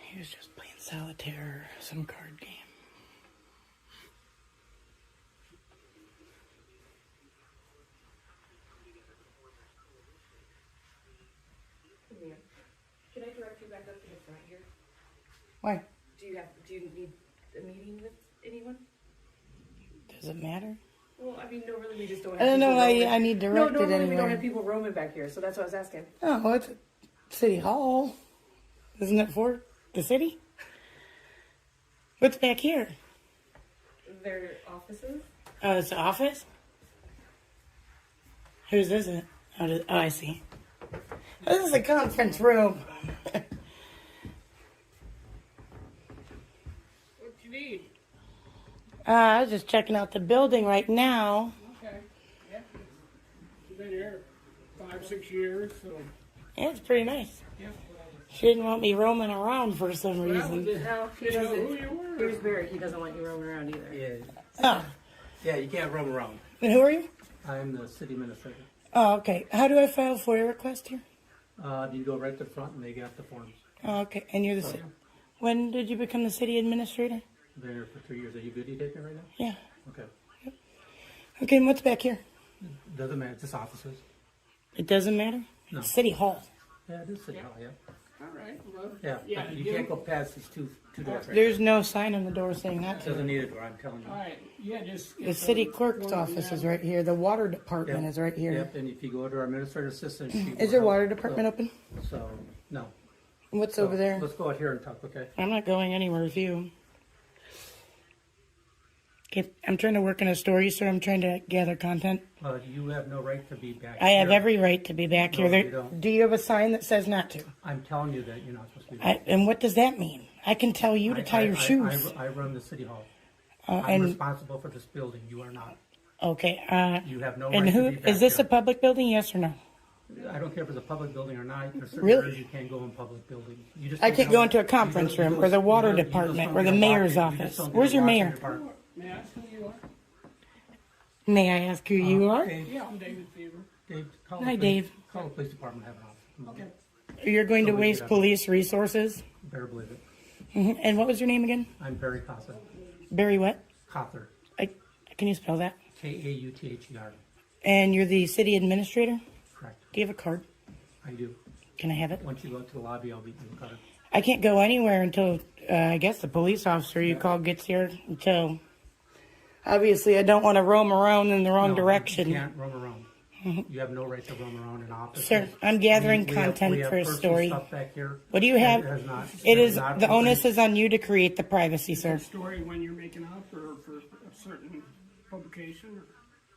He was just playing solitaire or some card game. Can I direct you back up to the front here? Why? Do you need a meeting with anyone? Does it matter? Well, I mean, no, really, we just don't have I don't know why roaming. I need directed No, normally we anywhere. don't have people roaming back here, so that's what I was asking. Oh, it's City Hall. Isn't it for the city? What's back here? Their offices? Oh, it's the office? Whose is it? Oh, I see. This is a conference room. What you need? I was just checking out the building right now. Okay. Yeah. She's been here 5-6 years, so. Yeah, it's pretty nice. Yeah. She didn't want me roaming around for some reason. No, he doesn't. Here's Barry. He doesn't want you roaming around either. Yeah. Oh. Yeah, you can't roam around. And who are you? I'm the city administrator. Oh, okay. How do I file a FOIA request here? You go right to the front and they got the forms. Oh, okay. And you're the city. When did you become the city administrator? Been here for 3 years. Are you videotaping right now? Yeah. Okay. Yep. Okay, and what's back here? Doesn't matter. It's just offices. It doesn't matter? No. It's City Hall. Yeah, it is City Hall, yeah. All right. Well, Yeah, but you can't go past these two doors right There's no sign on the door saying that. It doesn't need a door, I'm telling you. all right. Yeah, just. The city clerk's office is right here. The water department is right here. Yep, and if you go to our administrative assistant, she Is your water department open? So, no. What's So, over there? Let's go out here and talk, okay? I'm not going anywhere with you. Okay, I'm trying to work on a story, so I'm trying to gather content. You have no right to be back I have here. every right to be back No, here. you don't. Do you have a sign that says not to? I'm telling you that you're not supposed to be back. And what does that mean? I can tell you to tie your shoes. I run the city hall. And- I'm responsible for this building. You are not. Okay. You have no and right who to be back is this here. a public building? Yes or no? I don't care if it's a public building or not. There's certain Really? areas you can't go in public buildings. You just I don't can't know- go into a you conference don't- you room don't- or the you water don't- you just department don't or the get a mayor's walk- you just office. don't get Where's a your walk in mayor? the park. May I ask who you are? May I ask who you are? Dave. Yeah, I'm David Fever. Dave, call Hi, the police- Dave. Call the police department. Have an office. Okay. You're going to So we waste get up. police resources? Better believe it. And what was your name again? I'm Barry Cother. Barry what? Cother. Can you spell that? Kauther. And you're the city administrator? Correct. Do you have a card? I do. Can I have it? Once you go to the lobby, I'll be in the car. I can't go anywhere until, I guess, the police officer you call gets here. Until, obviously, I don't want to roam around in the wrong direction. You can't roam around. You have no right to roam around an office. Sir, I'm gathering content for a story. What do you have? The onus is on you to create the privacy, sir. Story when you're making up or for a certain publication?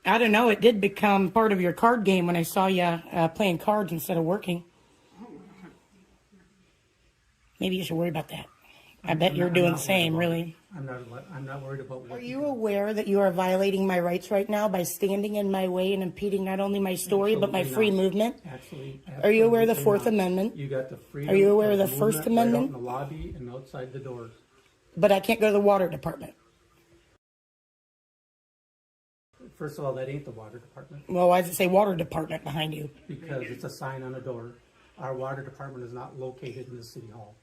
I don't know. It did become part of your card game when I saw you playing cards instead of working. Maybe you should worry about that. I bet you're doing the same, really. I'm not worried about what. Are you aware that you are violating my rights right now by standing in my way and impeding not only my story but my free movement? Absolutely. Are you aware of the Fourth Amendment? You got the freedom. Are you aware of the movement First Amendment? Right out in the lobby and outside the doors. But I can't go to the water department. First of all, that ain't the water department. Well, why does it say water department behind you? Because it's a sign on the door. Our water department is not located in the city hall.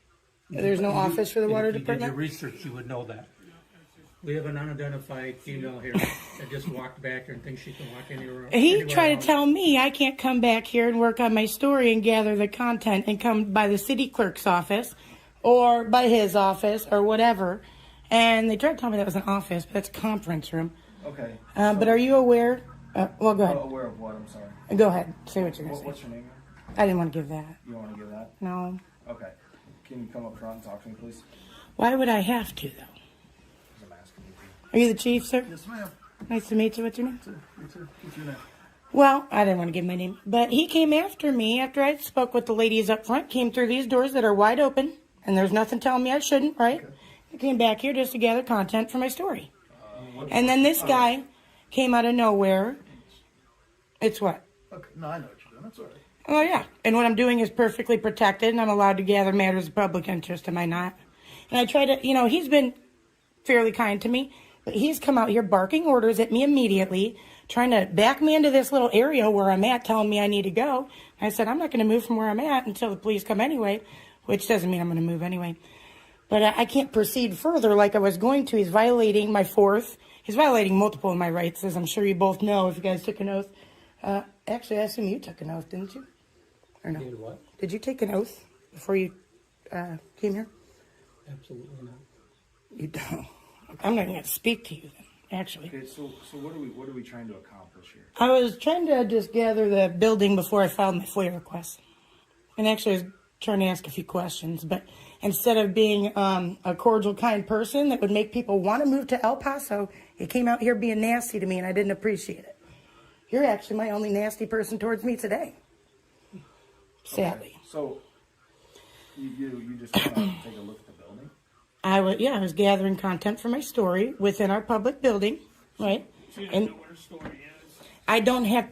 There's no office for the water If you did department? your research, you would know that. We have an unidentified female here that just walked back here and thinks she can walk anywhere. He tried to tell me I can't come back here and work on my story and gather the content and come by the city clerk's office or by his office or whatever. And they tried to tell me that was an office, but that's a conference room. Okay. But are you aware? Well, go ahead. Aware of what? I'm sorry. Go ahead. Say what you're going to say. What's your name? I didn't want to give that. You don't want to give that? No. Okay. Can you come up front and talk to me, please? Why would I have to, though? I'm asking you. Are you the chief, sir? Yes, ma'am. Nice to meet you. What's your name? What's your name? Well, I didn't want to give my name, but he came after me after I spoke with the ladies up front, came through these doors that are wide open, and there's nothing telling me I shouldn't, right? Okay. I came back here just to gather content for my story. And then this guy came out of nowhere. It's what? Okay. No, I know what you're doing. That's all right. Oh, yeah. And what I'm doing is perfectly protected, and I'm allowed to gather matters of public interest, am I not? And I try to, he's been fairly kind to me, but he's come out here barking orders at me immediately, trying to back me into this little area where I'm at, telling me I need to go. And I said, I'm not going to move from where I'm at until the police come anyway, which doesn't mean I'm going to move anyway. But I can't proceed further like I was going to. He's violating my fourth. He's violating multiple of my rights, as I'm sure you both know if you guys took an oath. Actually, I assume you took an oath, didn't you? Or no? Did what? Did you take an oath before you came here? Absolutely not. You don't. I'm not going to speak to you then, actually. Okay, so what are we trying to accomplish here? I was trying to just gather the building before I filed my FOIA request. And actually, I was trying to ask a few questions, but instead of being a cordial, kind person that would make people want to move to El Paso, you came out here being nasty to me, and I didn't appreciate it. You're actually my only nasty person towards me today. Sadly. Okay. So you just want to take a look at the building? I was gathering content for my story within our public building, right? So you don't know what her story is? I don't have.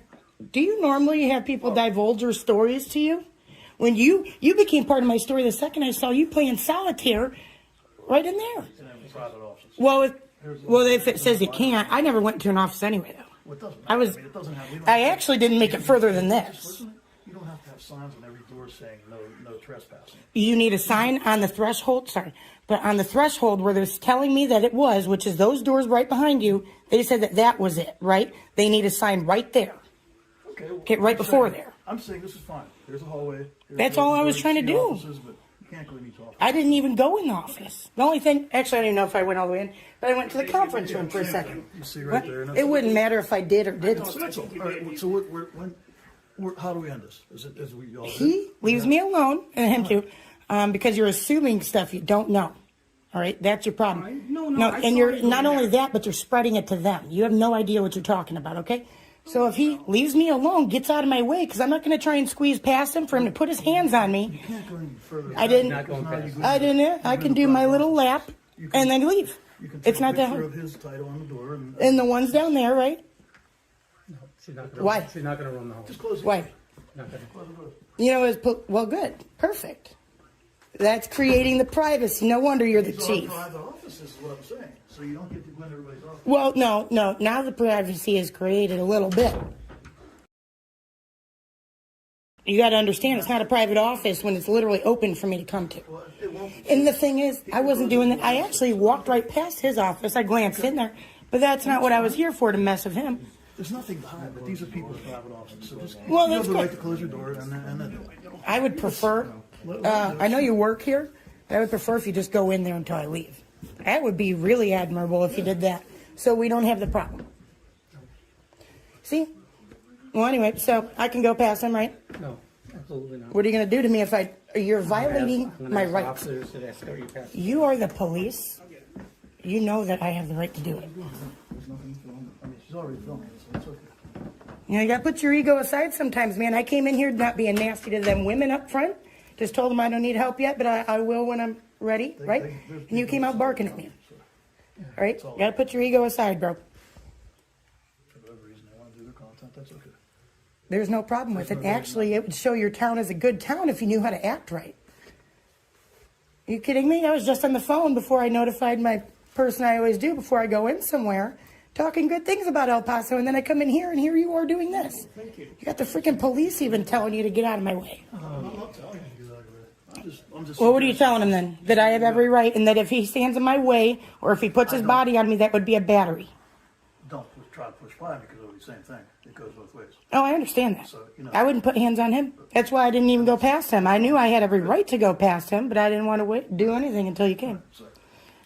Do you normally have people divulge their stories to you? When you became part of my story the second I saw you playing solitaire, right in there. Well, if it says you can't, I never went to an office anyway, though. Well, it doesn't matter. I actually didn't make it further than this. You don't have to have signs on every door saying no trespassing. You need a sign on the threshold, but on the threshold where they're telling me that it was, which is those doors right behind you, they said that was it, right? They need a sign right there. Okay, right before there. I'm saying this is fine. There's a hallway. That's all I was trying to do. Offices, but you can't go in each office. I didn't even go in the office. The only thing, actually, I don't even know if I went all the way in, but I went to the conference room for a second. You see right there. It wouldn't matter if I did or didn't. So that's all. All right. So how do we end this? Is we all? He leaves me alone, and him too, because you're assuming stuff you don't know. All right, that's your problem. No, and you're not only that, but you're spreading it to them. You have no idea what you're talking about. Okay. So if he leaves me alone, gets out of my way, because I'm not going to try and squeeze past him for him to put his hands on me. You can't go any further. I didn't. I can do my little lap and then leave. It's not that hard. Of his title on the door and the ones down there, right? No, she's not gonna. Why? She's not going to run the home. Just close it. Why? Not gonna. You know, well, good, perfect. That's creating the privacy. No wonder you're the chief. Private offices is what I'm saying. So you don't get to go in everybody's office. Well, no. Now the privacy is created a little bit. You got to understand, it's not a private office when it's literally open for me to come to. Well, it won't. And the thing is, I wasn't doing that. I actually walked right past his office. I glanced in there, but that's not what I was here for, to mess with him. There's nothing behind, but these are people's private offices. So just well, you that's have the right good. to close your door and I would prefer. I know you work here. I would prefer if you just go in there until I leave. That would be really admirable if you did that, so we don't have the problem. See, Well, anyway, so I can go past him, right? No, absolutely not. What are you going to do to me if you're violating my rights? Officers that escort you past. You are the police. You know that I have the right to do it. There's nothing filming. I mean, she's already filming, so it's okay. You know, you got to put your ego aside sometimes, man. I came in here not being nasty to them women up front. Just told them I don't need help yet, but I will when I'm ready, right? And you came out barking at me. All right? You got to put your ego aside, bro. For whatever reason they want to do their content, that's okay. There's no problem with it. Actually, it would show your town as a good town if you knew how to act right. Are you kidding me? I was just on the phone before I notified my person I always do before I go in somewhere, talking good things about El Paso, and then I come in here and here you are doing this. Thank you. You got the freaking police even telling you to get out of my way. I'm not telling you to get out of it. I'm just Well, what are you telling him then? That I have every right, and that if he stands in my way, or if he puts his body on me, that would be a battery. Don't try to push by because it'll be the same thing. It goes both ways. Oh, I understand that. So, you know. I wouldn't put hands on him. That's why I didn't even go past him. I knew I had every right to go past him, but I didn't want to do anything until you came.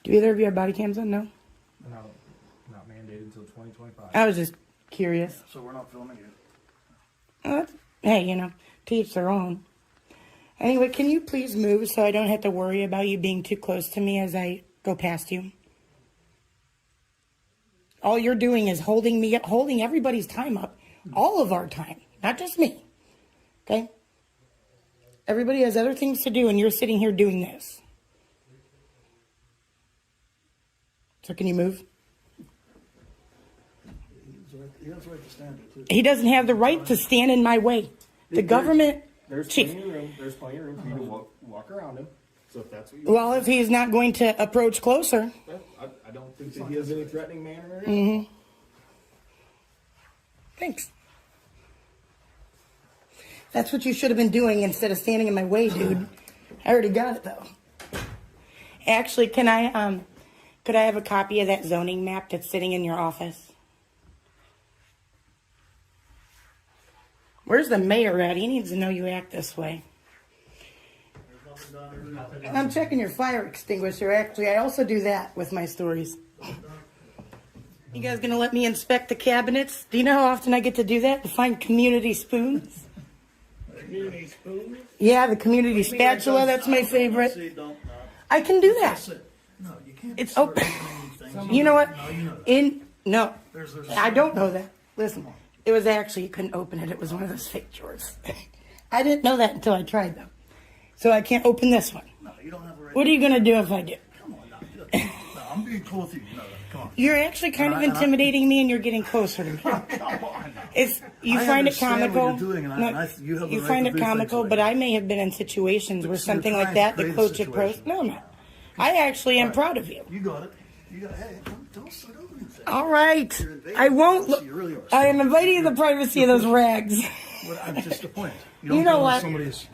Do either of you have body cams on? No? No, not mandated until 2025. I was just curious. So we're not filming you. Hey, you know, to each their own. Anyway, can you please move so I don't have to worry about you being too close to me as I go past you? All you're doing is holding everybody's time up. All of our time, not just me. Okay? Everybody has other things to do, and you're sitting here doing this. So can you move? He has the right to stand there, too. He doesn't have the right to stand in my way. The government... There's chief. plenty of room. There's plenty of room for you to walk around him. So if that's what you Well, if he's not going to approach closer... I don't think that he has any threatening manner or Mm-hmm. anything. Thanks. That's what you should have been doing instead of standing in my way, dude. I already got it, though. Actually, could I have a copy of that zoning map that's sitting in your office? Where's the mayor at? He needs to know you act this way. I'm checking your fire extinguisher. Actually, I also do that with my stories. You guys gonna let me inspect the cabinets? Do you know how often I get to do that? To find community spoons? Community spoon? Yeah, the community spatula, that's my favorite. I can do that. No, you can't. It's open. You know what? No, I don't know that. Listen, it was actually, you couldn't open it. It was one of those fake drawers. I didn't know that until I tried them. So I can't open this one. No, you don't have a right. What are you going to do if I do? Come on now. No, I'm being cool with you. No, come on. You're actually kind of intimidating me, and you're getting closer to me. You find it comical. You find it comical, but I may have been in situations where something like that, the coach approached. No, I'm not. I actually am proud of you. You got it. Hey, don't sit over anything. All right. I won't. I am invading the privacy of those rags. I'm just a point. You know what?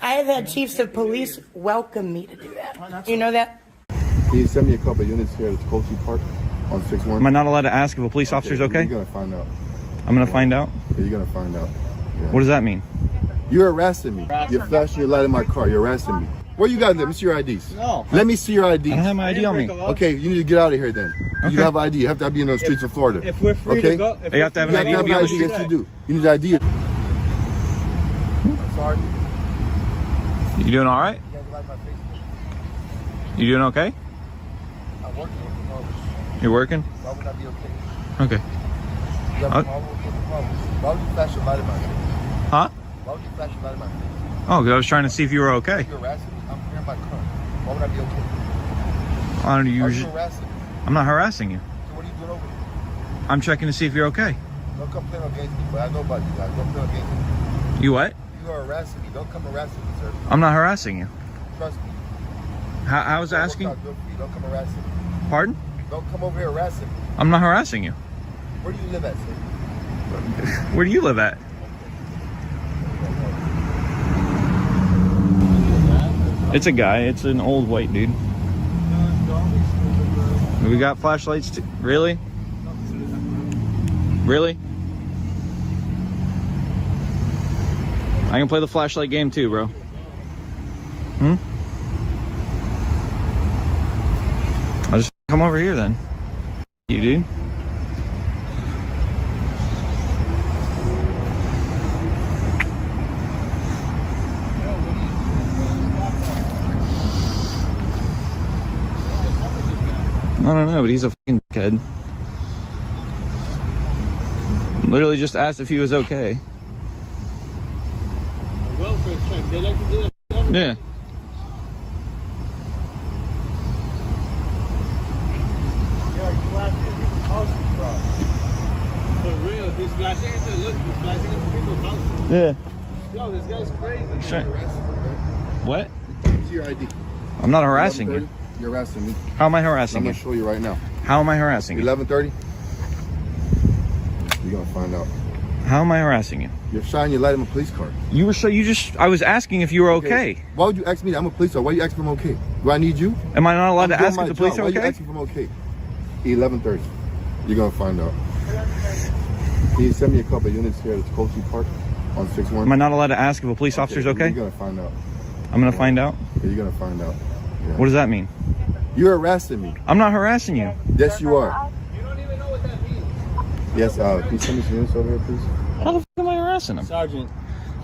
I have had chiefs of police welcome me to do that. You know that? Can you send me a couple of units here at Colchi Park on 6-1? Am I not allowed to ask if a police officer's okay? You're going to find out. I'm going to find out? Yeah, you're going to find out. Yeah. What does that mean? You're arresting me. You're flashing your light in my car. You're arresting me. Where you got? Let me see your IDs. No. Let me see your IDs. I don't have my ID on me. Okay, you need to get out of here then. Okay. You have ID. You have to be in those streets of Florida. If we're free to go, you have to have an ID to be on the street. Yes, you do. You need an ID. Sorry. You doing all right? You doing okay? I'm working. You're working? Why would that be okay? Okay. You have a problem? Why would you flash your light in my face? Huh? Why would you flash your light in my face? Oh, because I was trying to see if you were okay. You're harassing me. I'm here in my car. Why would I be okay? I don't know, Why are you harassing me? I'm not harassing you. So what are you doing over here? I'm checking to see if you're okay. Don't come play no games with me, but I know about you guys. Don't play no games with me. You what? You are harassing me. Don't come harassing me, sir. I'm not harassing you. Trust me. I was asking. Good for you. Don't come harassing me. Pardon? Don't come over here harassing me. I'm not harassing you. Where do you live at, sir? Where do you live at? It's a guy. It's an old white dude. We got flashlights too. Really? Really? I can play the flashlight game too, bro. I'll just come over here then. You dude. don't know, but he's a fucking kid. Literally just asked if he was okay. Welfare check. They like to do that. Yeah. For real, this flashing into people's houses. Yeah. Yo, this guy's crazy. Sure. What? What's your ID? I'm not harassing you. You're harassing me. How am I harassing I'm you? gonna show you right now. How am I harassing you? 11:30. You're gonna find out. How am I harassing you? You're shining your light in my police car. You were I was asking if you were okay. Why would you ask me that? I'm a police officer. Why you ask me if I'm okay? Do I need you? Am I not allowed to ask if the police are Why okay? you ask me if I'm okay? 11:30. You're gonna find out. Can you send me a couple of units here at Coastal Park on 6-1? Am I not allowed to ask if a police officer's okay? You're gonna find out. I'm gonna find out? Yeah, you're gonna find out. Yeah. What does that mean? You're harassing me. I'm not harassing you. Yes, you are. You don't even know what that means. Yes, can you send me some units over here, please? How the fuck am I harassing him? Sergeant.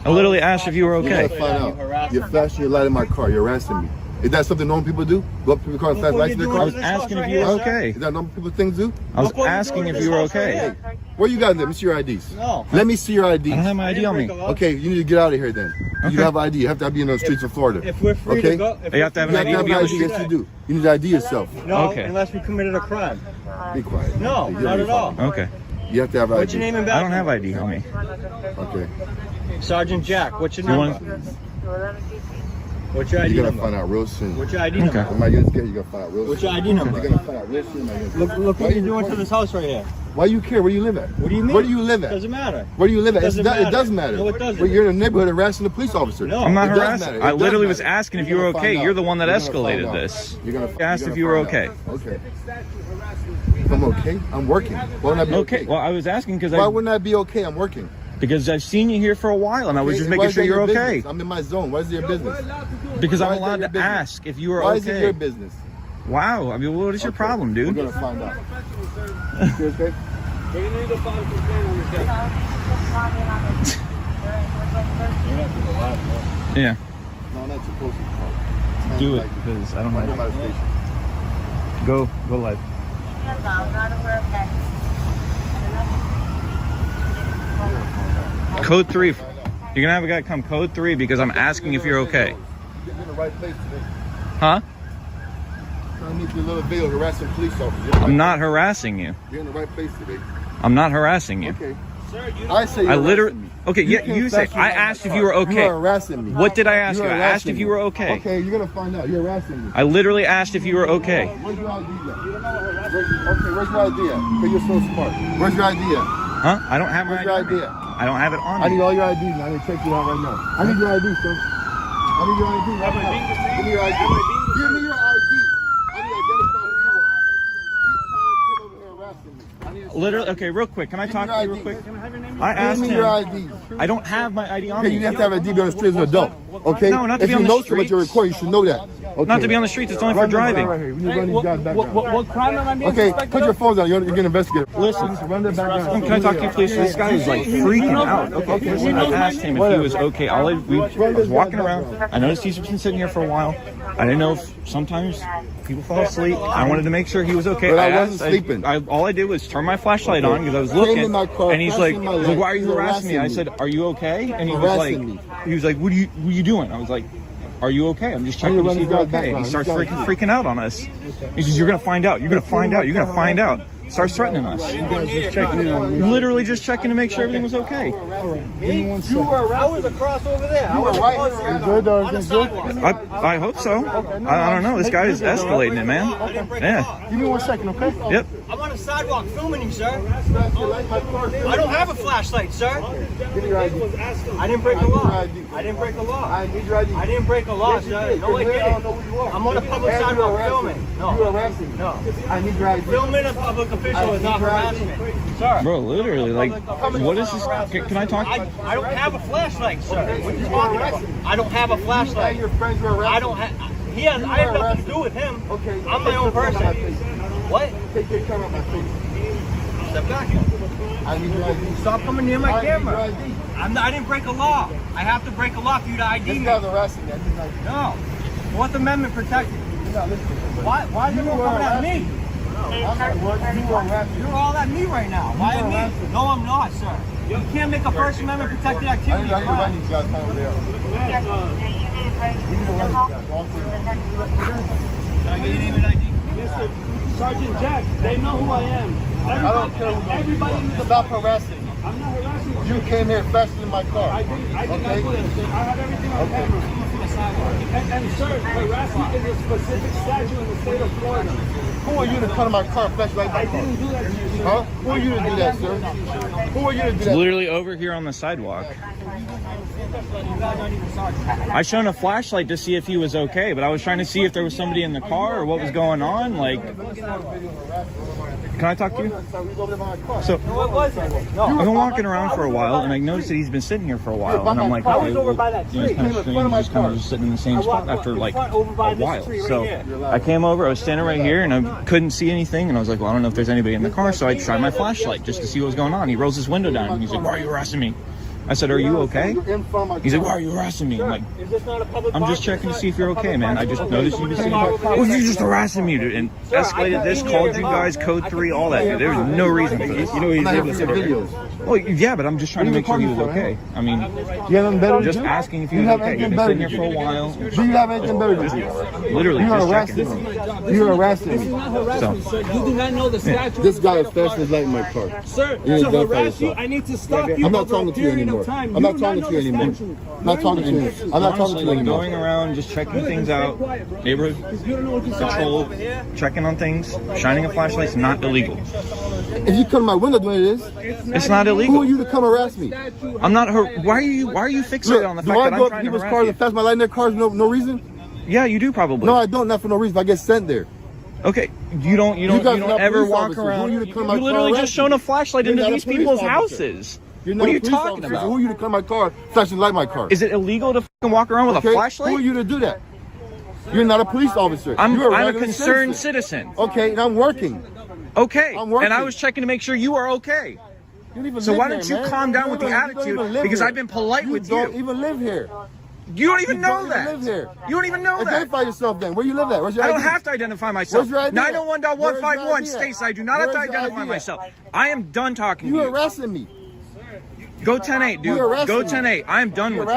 I literally asked if you were okay. You're gonna find out. You're flashing your light in my car. You're harassing me. Is that something normal people do? Go up to the car and flash lights in their car? I was asking if you were okay. Is that normal people things do? I was asking if you were okay. Where you guys at? Let me see your IDs. No. Let me see your IDs. I don't have my ID on me. Okay, you need to get out of here then. You have ID. You have to be in the streets of Florida. If we're free to go, You have to have an ID to be on the street. Yes, you do. You need to ID yourself. No, Okay. unless we committed a crime. Be quiet. No, not at all. Okay. You have to have ID. What's your name and I don't background? have ID on me. Okay. Sergeant Jack. What's your You number? What's your ID You're gonna number? find out real soon. What's your ID number? When my units get, you're gonna find out real soon. What's your ID number? You're gonna find out real soon. Look what you're doing to this house right here. Why you care? Where you live at? What do you mean? Where do you live at? Doesn't matter. Where do you live at? Doesn't It matter. does matter. No, it doesn't. Well, you're in the neighborhood harassing a police officer. No. I'm not It does harassing. matter. I It does literally was matter. asking if you You're were gonna okay. find You're the out. one that You're gonna escalated find out. this. You're gonna I asked you're if gonna you were find okay. out. Okay. If I'm okay, I'm working. Why wouldn't I be okay? Okay. Well, I was asking because Why wouldn't I be okay? I'm working. because I've seen you here for a while, and I was Okay, just why making is sure that you're your okay. business? I'm in my zone. Why is it your business? Because Why I'm is that allowed your to business? ask if you were Why okay. is it your business? Wow. I mean, what is your problem, We're dude? gonna find out. You okay? You need to file a complaint on yourself. Yeah. No, not supposed to. Do it because I don't Right know. by the station. Go live. Code 3. You're gonna have a guy come code 3 because I'm asking if you're okay. You're in the right place today. Huh? Trying to meet your little video harassing police officers. I'm not harassing you. You're in the right place today. I'm not harassing you. Okay. I say you're I literally. harassing me. Okay, yeah, can't you say. flash your I light asked in if my you were car. okay. You are harassing me. What did I ask you? are I asked harassing if you me. were okay. Okay, you're gonna find out. You're harassing me. I literally asked if you were okay. Where's your ID at? Where's your ID at? Because you're so smart. Where's your ID at? Huh? I don't have my Where's your ID at? I don't have it on I need me. all your IDs and I need to check you out right now. I need your ID, sir. I need your ID right now. Give me your ID. Give me your ID. I need to identify who you are. These clowns come over here harassing me. I need to see Literally, your okay, real quick. Can I talk to you real quick? I Give asked me your him. ID. I don't have my ID on Okay, me. you have to have ID to be on the street as an adult. Okay? No, not to if be on you the know so much you're recording, you should know that. Okay. Not to be on the streets. It's only for Run this guy driving. Right here. We need to run these guys back down. What crime am I being Okay, suspected put your of? phones down. You're getting investigated. Listen, Run that back down. can I talk to you, please? This guy is like freaking out. Okay, listen, I asked him if he was okay. I was walking around. I noticed he's been sitting here for a while. I didn't know if sometimes people fall asleep. I wanted to make sure he was okay. But I wasn't sleeping. All I did was turn my flashlight on because I was looking. And he's like, "Why are you harassing me?" I said, "Are you okay?" And he was like, "What are you doing?" I was like, "Are you okay? I'm just checking to see if you're okay." And he starts freaking out on us. He says, "You're gonna find out. You're gonna find out. You're gonna find out." Starts threatening us. Literally just checking to make sure everything was okay. You were I was across over there. I was on the sidewalk. I hope so. I don't know. This guy is escalating it, man. Yeah. Give me 1 second, okay? Yep. I'm on the sidewalk filming you, sir. I don't have a flashlight, sir. I didn't break the law. I didn't break the law. I need your ID. I didn't break the law, sir. No, I didn't. I'm on a public sidewalk filming. No. You're harassing me. No. I need your ID. Filming a public official is not harassment. Sir. Bro, literally, like, what is this? Can I talk? I don't have a flashlight, sir. What are you talking about? I don't have a flashlight. Your friends were harassing. I don't have. I have nothing to do with him. Okay. I'm my own person. What? Take your camera off my face. Step back. I need your ID. Stop coming near my camera. I need your ID. I didn't break a law. I have to break a law for you to ID This me. guy's harassing me. No. Fourth Amendment protected. You're not listening. Why is everyone coming at me? You're all at me right now. Why at me? No, I'm not, sir. You can't make a First Amendment protected activity. Sergeant Jack, they know who I am. Everybody Stop harassing me. I'm not harassing you. You came here faster than my car. I did not do that. I have everything on camera. And sir, harassment is a specific statute in the state of Florida. Who are you to come to my car, flashlight my car? I didn't do that to you, sir. Huh? Who are you to do that, sir? Who are you to do It's that? literally over here on the sidewalk. I shone a flashlight to see if he was okay, but I was trying to see if there was somebody in the car or what was going on. Like, can I talk to you? So, I've been walking around for a while, and I noticed that he's been sitting here for a while, and I'm like, okay, well, you know, it's kind of strange, he's kind of just sitting in the same spot after like a while. So I came over, I was standing right here, and I couldn't see anything, and I was like, well, I don't know if there's anybody in the car, so I tried my flashlight just to see what was going on. He rolls his window down, and he's like, why are you harassing me? I said, are you okay? He's like, why are you harassing me? I'm like, I'm just checking to see if you're okay, man. I just noticed you were sitting here. Well, you're just harassing me, dude. And escalated this, called you guys, code 3, all that, dude. There was no reason for this. You know, he's able to sit videos. Well, yeah, but I'm just trying to make sure he was okay. I mean, just asking if he was okay. You've been sitting here for a while. Do you have anything better to do? Literally, just checking. You're harassing me. So, you do not know the statute. This guy is faster than light in my car. Sir, to harass you, I need to stop you. I'm not talking to you anymore. I'm not talking to you anymore. I'm not talking to you. I'm not talking to you anymore. Going around, just checking things out, neighborhood patrol, checking on things, shining a flashlight is not illegal. If you come to my window doing it is, it's not illegal. Who are you to come harass me? I'm not. Why are you fixated on the fact that I'm trying to harass you? Do I go up to people's cars and flash my light in their cars no reason? Yeah, you do probably. No, I don't. Not for no reason. I get sent there. Okay, you don't ever walk around. You literally just shone a flashlight into these people's houses. What are you talking about? Who are you to come to my car, flashing light my car? Is it illegal to fucking walk around with a flashlight? Who are you to do that? You're not a police officer. I'm a concerned citizen. Okay, and I'm working. Okay, I'm working. And I was checking to make sure you are okay. So why don't you calm down with the attitude? Because I've been polite with you. You don't even live here. You don't even know that. Live here. You don't even know that. Identify yourself then. Where you live at? Where's your I ID? don't have to identify myself. Where's your ID? 901.151 states I do not have to identify myself. I am done talking to you. You're harassing me. Go 10-8, dude. Go 10-8. I am done with you.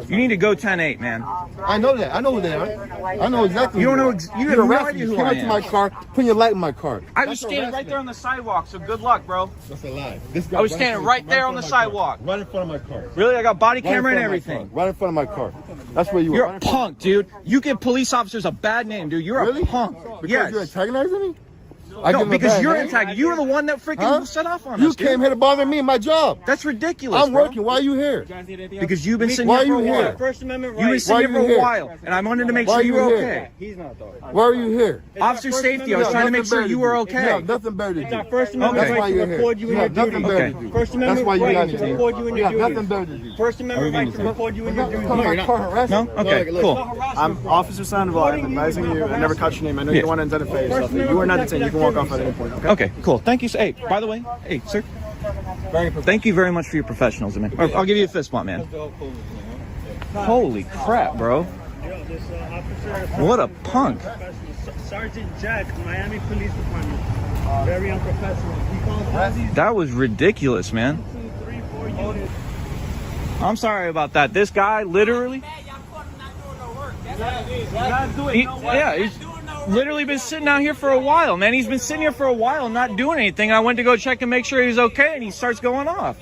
You need to go 10-8, man. I know that. I know who they are. I know exactly. You don't know. You have no idea who I am. Came up to my car, putting your light in my car. I was standing right there on the sidewalk, so good luck, bro. That's a lie. I was standing right there on the sidewalk. Right in front of my car. Really? I got body camera and everything. Right in front of my car. That's where you You're are. a punk, dude. You give police officers a bad name, dude. You're a punk. Because you're antagonizing me? No, because you're antagonizing. You were the one that freaking set off on us. You came here to bother me in my job. That's ridiculous. I'm working. Why are you here? Because you've been sitting here for a while. First Amendment You've been sitting here for a while, and I wanted to make sure you were okay. Why are you here? Officer safety. I was trying to make sure you were okay. You have nothing better to do. First Amendment right to record you in your duty. First Amendment right to record you in your duty. Nothing better to do. First Amendment right to record you in your duty. No, you're not. No? Okay, cool. I'm Officer Sandoval. I'm advising you. I never caught your name. I know you don't want to identify yourself. You are not detained. You can walk off at any point. Okay, cool. Thank you. Hey, by the way, hey, sir. Thank you very much for your professionalism, man. I'll give you a fist bump, man. Holy crap, bro. What a punk. Sergeant Jack, Miami Police Department. Very unprofessional. That was ridiculous, man. I'm sorry about that. This guy literally... he's literally been sitting out here for a while, man. He's been sitting here for a while not doing anything. I went to go check and make sure he was okay, and he starts going off.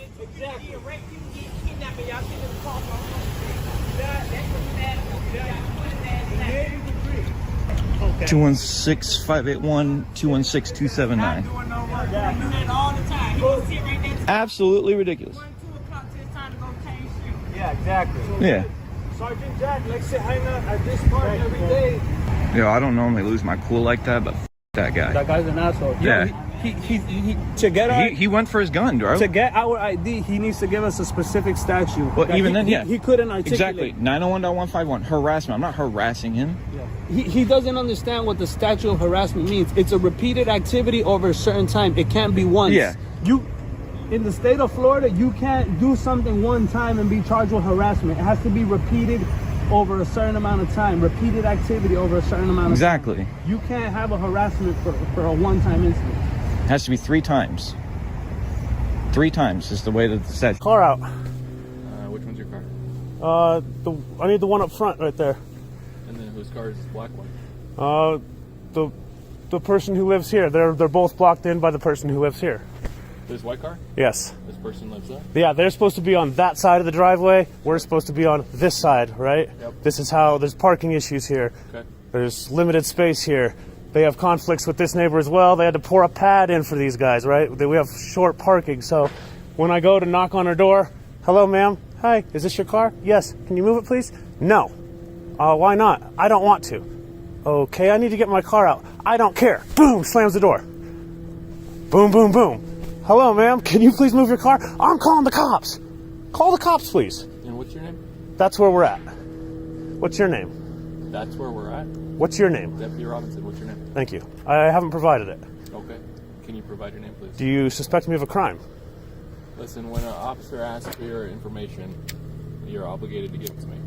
216-581-216-279. Absolutely ridiculous. Yeah, exactly. Yeah. Sergeant Jack, let's say hang out at this park every day. Yo, I don't normally lose my cool like that, but that guy. That guy's an asshole. Yeah. He went for his gun, bro. To get our ID, he needs to give us a specific statute. Well, even then, yeah. He couldn't articulate. Exactly. 901.151. Harassment. I'm not harassing him. Yeah. He doesn't understand what the statute of harassment means. It's a repeated activity over a certain time. It can't be once. Yeah. In the state of Florida, you can't do something one time and be charged with harassment. It has to be repeated over a certain amount of time, repeated activity over a certain amount of Exactly. time. You can't have a harassment for a one-time incident. It has to be 3 times. 3 times is the way that it says. Car out. Which one's your car? I need the one up front right there. And then whose car is this black one? The person who lives here. They're both blocked in by the person who lives here. This white car? Yes. This person lives there? Yeah, they're supposed to be on that side of the driveway. We're supposed to be on this side, right? Yep. This is how there's parking issues here. Okay. There's limited space here. They have conflicts with this neighbor as well. They had to pour a pad in for these guys, right? We have short parking. So when I go to knock on her door, hello, ma'am. Hi, is this your car? Yes. Can you move it, please? No. Why not? I don't want to. Okay, I need to get my car out. I don't care. Boom, slams the door. Boom, boom, boom. Hello, ma'am. Can you please move your car? I'm calling the cops. Call the cops, please. And what's your name? That's where we're at. What's your name? That's where we're at? What's your name? Deputy Robinson, what's your name? Thank you. I haven't provided it. Okay. Can you provide your name, please? Do you suspect me of a crime? Listen, when an officer asks for your information, you're obligated to give it to me.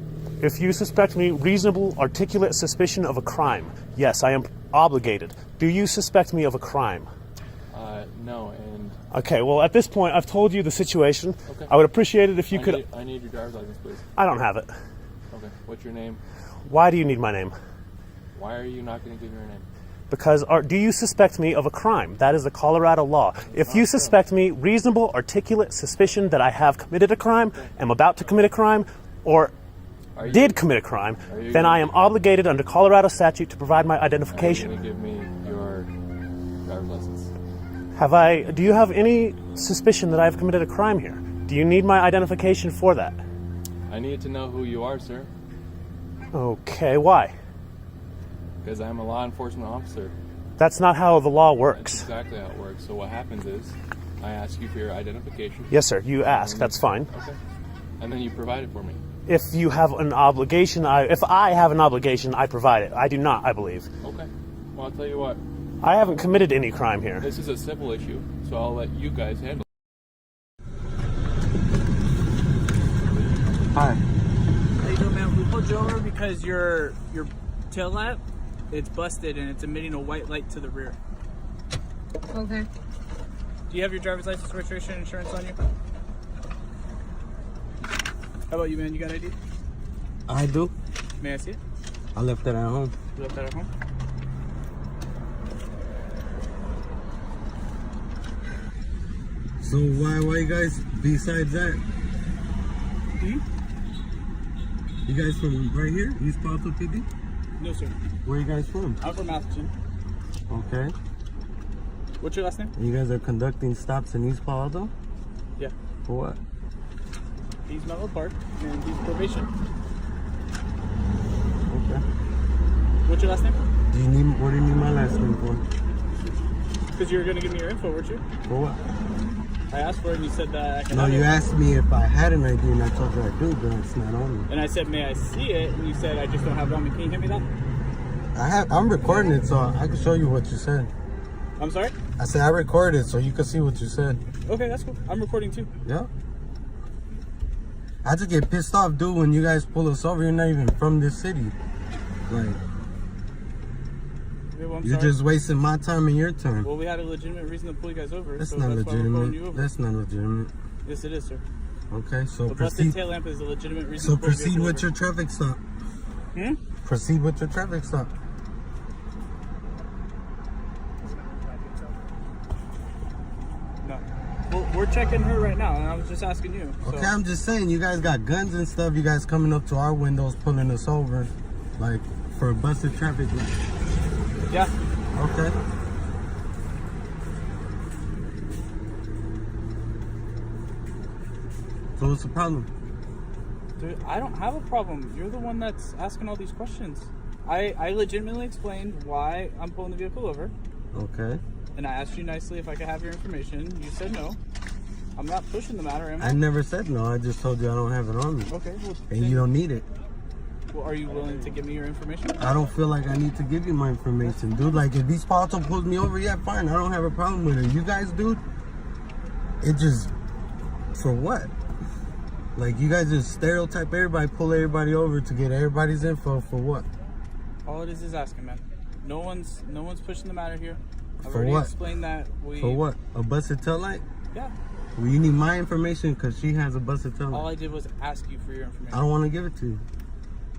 If you suspect me reasonable, articulate suspicion of a crime, yes, I am obligated. Do you suspect me of a crime? No, and... Okay, well, at this point, I've told you the situation. Okay. I would appreciate it if you could... I need your driver's license, please. I don't have it. Okay. What's your name? Why do you need my name? Why are you not going to give your name? Because do you suspect me of a crime? That is the Colorado law. If you suspect me reasonable, articulate suspicion that I have committed a crime, am about to commit a crime, or did commit a crime, then I am obligated under Colorado statute to provide my identification. Are you going to give me your driver's license? Do you have any suspicion that I've committed a crime here? Do you need my identification for that? I need to know who you are, sir. Okay, why? Because I'm a law enforcement officer. That's not how the law works. That's exactly how it works. So what happens is, I ask you for your identification. Yes, sir. You ask. That's fine. Okay. And then you provide it for me. If you have an obligation, if I have an obligation, I provide it. I do not, I believe. Okay. Well, I'll tell you what. I haven't committed any crime here. This is a civil issue, so I'll let you guys handle it. Hi. How you doing, man? We pulled you over because your tail lamp, it's busted and it's emitting a white light to the rear. Okay. Do you have your driver's license, registration, and insurance on you? How about you, man? You got ID? I do. May I see it? I left it at home. You left that at home? So why you guys, besides that? Hmm? You guys from right here, East Palo Alto PD? No, sir. Where are you guys from? I'm from Atherton. Okay. What's your last name? You guys are conducting stops in East Palo Alto? Yeah. For what? He's Mellow Park, and he's probation. Okay. What's your last name? What do you need my last name for? Because you were going to give me your info, weren't you? For what? I asked for it and you said that I can No, have you it. asked me if I had an ID and I told you I do, but it's not on me. And I said, may I see it? And you said, I just don't have it on me. Can you hand me that? I'm recording it, so I can show you what you said. I'm sorry? I said I recorded it so you can see what you said. Okay, that's cool. I'm recording too. Yeah. I just get pissed off, dude, when you guys pull us over. You're not even from this city. Like, Yeah, well, I'm you're sorry. just wasting my time and your time. Well, we had a legitimate reason to pull you guys over. That's so not that's why we're pulling you legitimate. over. That's not legitimate. Yes, it is, sir. Okay, so The busted proceed. tail lamp is a legitimate reason So to pull you guys proceed with over. your traffic stop. Hmm? Proceed with your traffic stop. No. Well, we're checking her right now, and I was just asking you. So. Okay, I'm just saying, you guys got guns and stuff. You guys coming up to our windows, pulling us over, like for a busted traffic light. Yeah. Okay. So what's the problem? Dude, I don't have a problem. You're the one that's asking all these questions. I legitimately explained why I'm pulling the vehicle over. Okay. And I asked you nicely if I could have your information. You said no. I'm not pushing the matter, am I? I never said no. I just told you I don't have it on me. Okay. Well, And you don't need it. Well, are you willing to give me your information? I don't feel like I need to give you my information, dude. Like, if East Palo Alto pulls me over, yeah, fine. I don't have a problem with it. You guys, dude, it just, for what? Like, you guys just stereotype everybody, pull everybody over to get everybody's info for what? All it is asking, man. No one's pushing the matter here. I've For already what? explained that we. For what? A busted tail light? Yeah. Well, you need my information because she has a busted tail light. All I did was ask you for your information. I don't want to give it to you.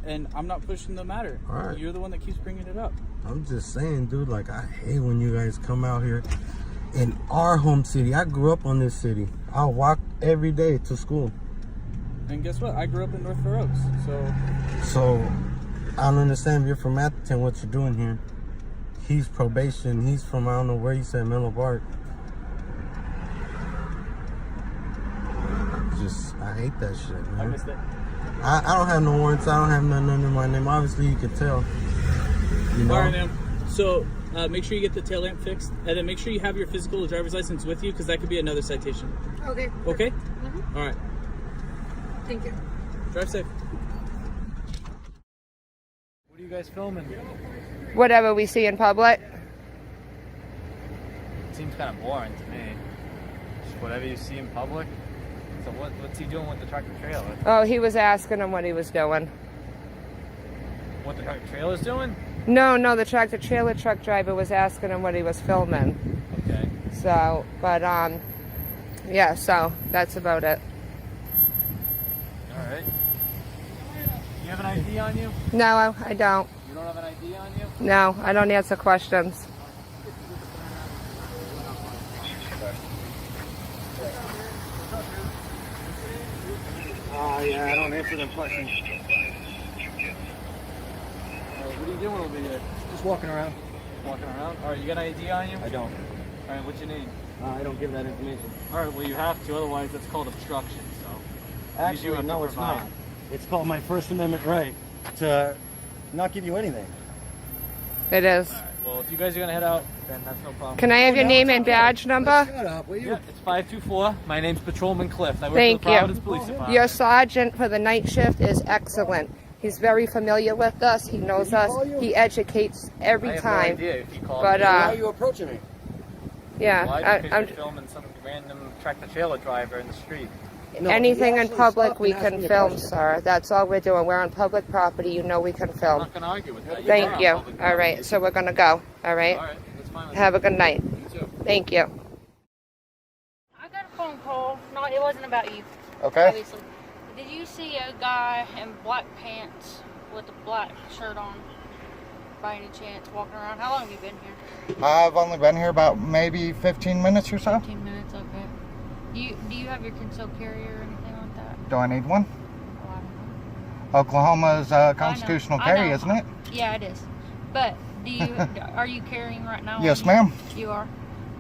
And I'm not pushing the matter. All right. You're the one that keeps bringing it up. I'm just saying, dude, like, I hate when you guys come out here in our home city. I grew up on this city. I walk every day to school. And guess what? I grew up in North Fair Oaks, So, I don't understand if you're from Atherton, what you're doing here. He's probation. He's from, I don't know where you said, Menlo Park. I hate that shit, man. I missed it. I don't have no warrants. I don't have nothing under my name. Obviously, you could tell. You know? All right, man. So make sure you get the tail lamp fixed, and then make sure you have your physical driver's license with you, because that could be another citation. Okay. Okay? Mm-hmm. All right. Thank you. Drive safe. What are you guys filming? Whatever we see in public. It seems kind of boring to me. Just whatever you see in public. So what's he doing with the tractor trailer? Oh, he was asking him what he was doing. What the tractor trailer's doing? No, the tractor trailer truck driver was asking him what he was filming. Okay. So, but yeah, so that's about it. All right. You have an ID on you? No, I don't. You don't have an ID on you? No, I don't answer questions. Oh, yeah, I don't answer them questions. What are you doing over here? Just walking around. Walking around? All right, you got an ID on you? I don't. All right, what's your name? I don't give that information. All right, well, you have to, otherwise that's called obstruction, so. Actually, no, it's not. It's called my First Amendment right to not give you anything. It is. All right, well, if you guys are going to head out, then that's no problem. Can I have your name and badge number? Shut up, will you? Yeah, it's 524. My name's Patrolman Cliff. I work Thank for the Providence Police Department. Your sergeant for the night shift is excellent. He's very familiar with us. He knows us. He educates every I have time. no idea if he called But me. Why are you approaching me? yeah, Why? Because you're filming some random tractor trailer driver in the street. anything in public we can film, sir. That's all we're doing. We're on public property. You know we can I'm film. not going to argue with that. Thank you. All right, so we're going to go. All right? All right, that's fine with Have me. a good night. You too. Thank you. I got a phone call. No, it wasn't about you. Okay. Obviously. Did you see a guy in black pants with a black shirt on by any chance walking around? How long have you been here? I've only been here about maybe 15 minutes or so. 15 minutes, okay. Do you have your concealed carry or anything like that? Do I need one? Oklahoma's constitutional I carry, know. isn't it? Yeah, it is. But do you are you carrying right now? Yes, ma'am. You are?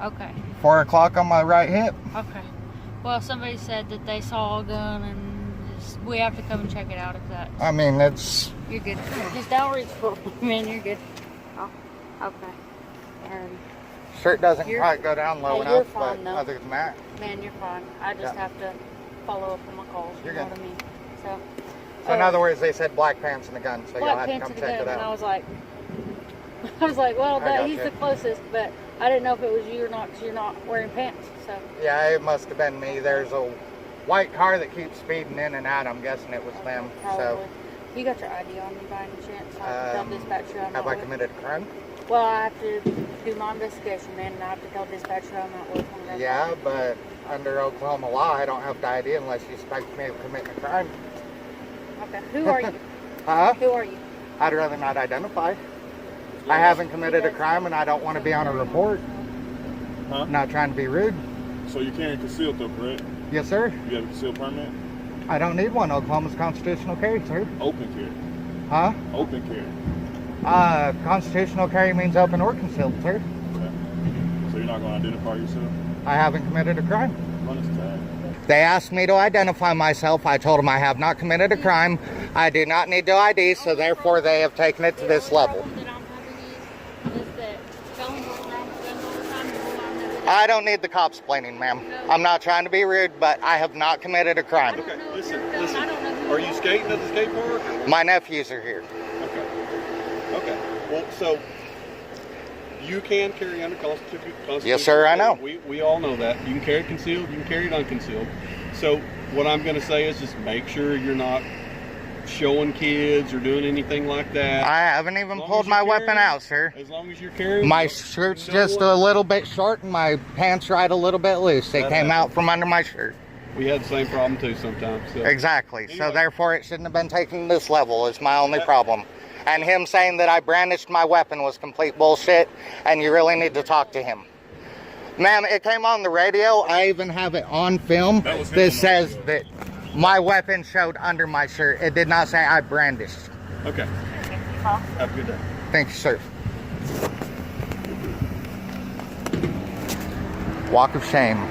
Okay. 4 o'clock on my right hip. Okay. Well, somebody said that they saw a gun and we have to come and check it out if that. I mean, it's... You're good. Just don't reach for me, man. You're good. Oh, okay. Shirt doesn't You're- quite go down low Hey, enough, you're but fine, though. other than that... Man, you're fine. I just Yeah. have to follow up on my calls. You You're know good. what I mean? So So in other words, they said black pants and a gun, so you'll black have to pants come and a check gun, it and I out. was like, well, I he's gotcha. the closest, but I didn't know if it was you or not because you're not wearing pants. So Yeah, it must have been me. There's a white car that keeps speeding in and out. I'm guessing it was them. probably. So, You got your ID on you by any chance? So I can tell dispatcher I'm have not I with. committed a crime? Well, I have to do my investigation, man, and I have to tell dispatcher I'm not with them. Yeah, but under Oklahoma law, I don't have to ID unless you suspect me of committing a crime. Okay. Who are you? Huh? Who are you? I'd rather not identify. I haven't committed a crime and I don't want to be on a report. Huh? Not trying to be rude. So you're carrying concealed though, correct? Yes, sir. You have a concealed permit? I don't need one. Oklahoma's constitutional carry, sir. Open carry. Huh? Open carry. Constitutional carry means open or concealed, sir. Okay. So you're not going to identify yourself? I haven't committed a crime. Run this tag. They asked me to identify myself. I told them I have not committed a crime. I do not need to ID, so therefore they have taken it to this level. I don't need the cops explaining, ma'am. I'm not trying to be rude, but I have not committed a crime. Okay, listen. Are you skating at the skate park? My nephews are here. Okay. Well, so you can carry under constitutional. Yes, sir, I know. We all know that. You can carry it concealed. You can carry it unconcealed. So what I'm going to say is just make sure you're not showing kids or doing anything like that. I haven't even pulled my weapon out, sir. As long as you're carrying. My shirt's just a little bit short and my pants right a little bit loose. They came out from under my shirt. We had the same problem too sometimes. So. Exactly. Anyway. So therefore it shouldn't have been taken to this level is my only problem. And him saying that I brandished my weapon was complete bullshit, and you really need to talk to him. Ma'am, it came on the radio. I even have it on film that says that my weapon showed under my shirt. It did not say I brandished. Okay. Have a good day. Thank you, sir. Walk of shame.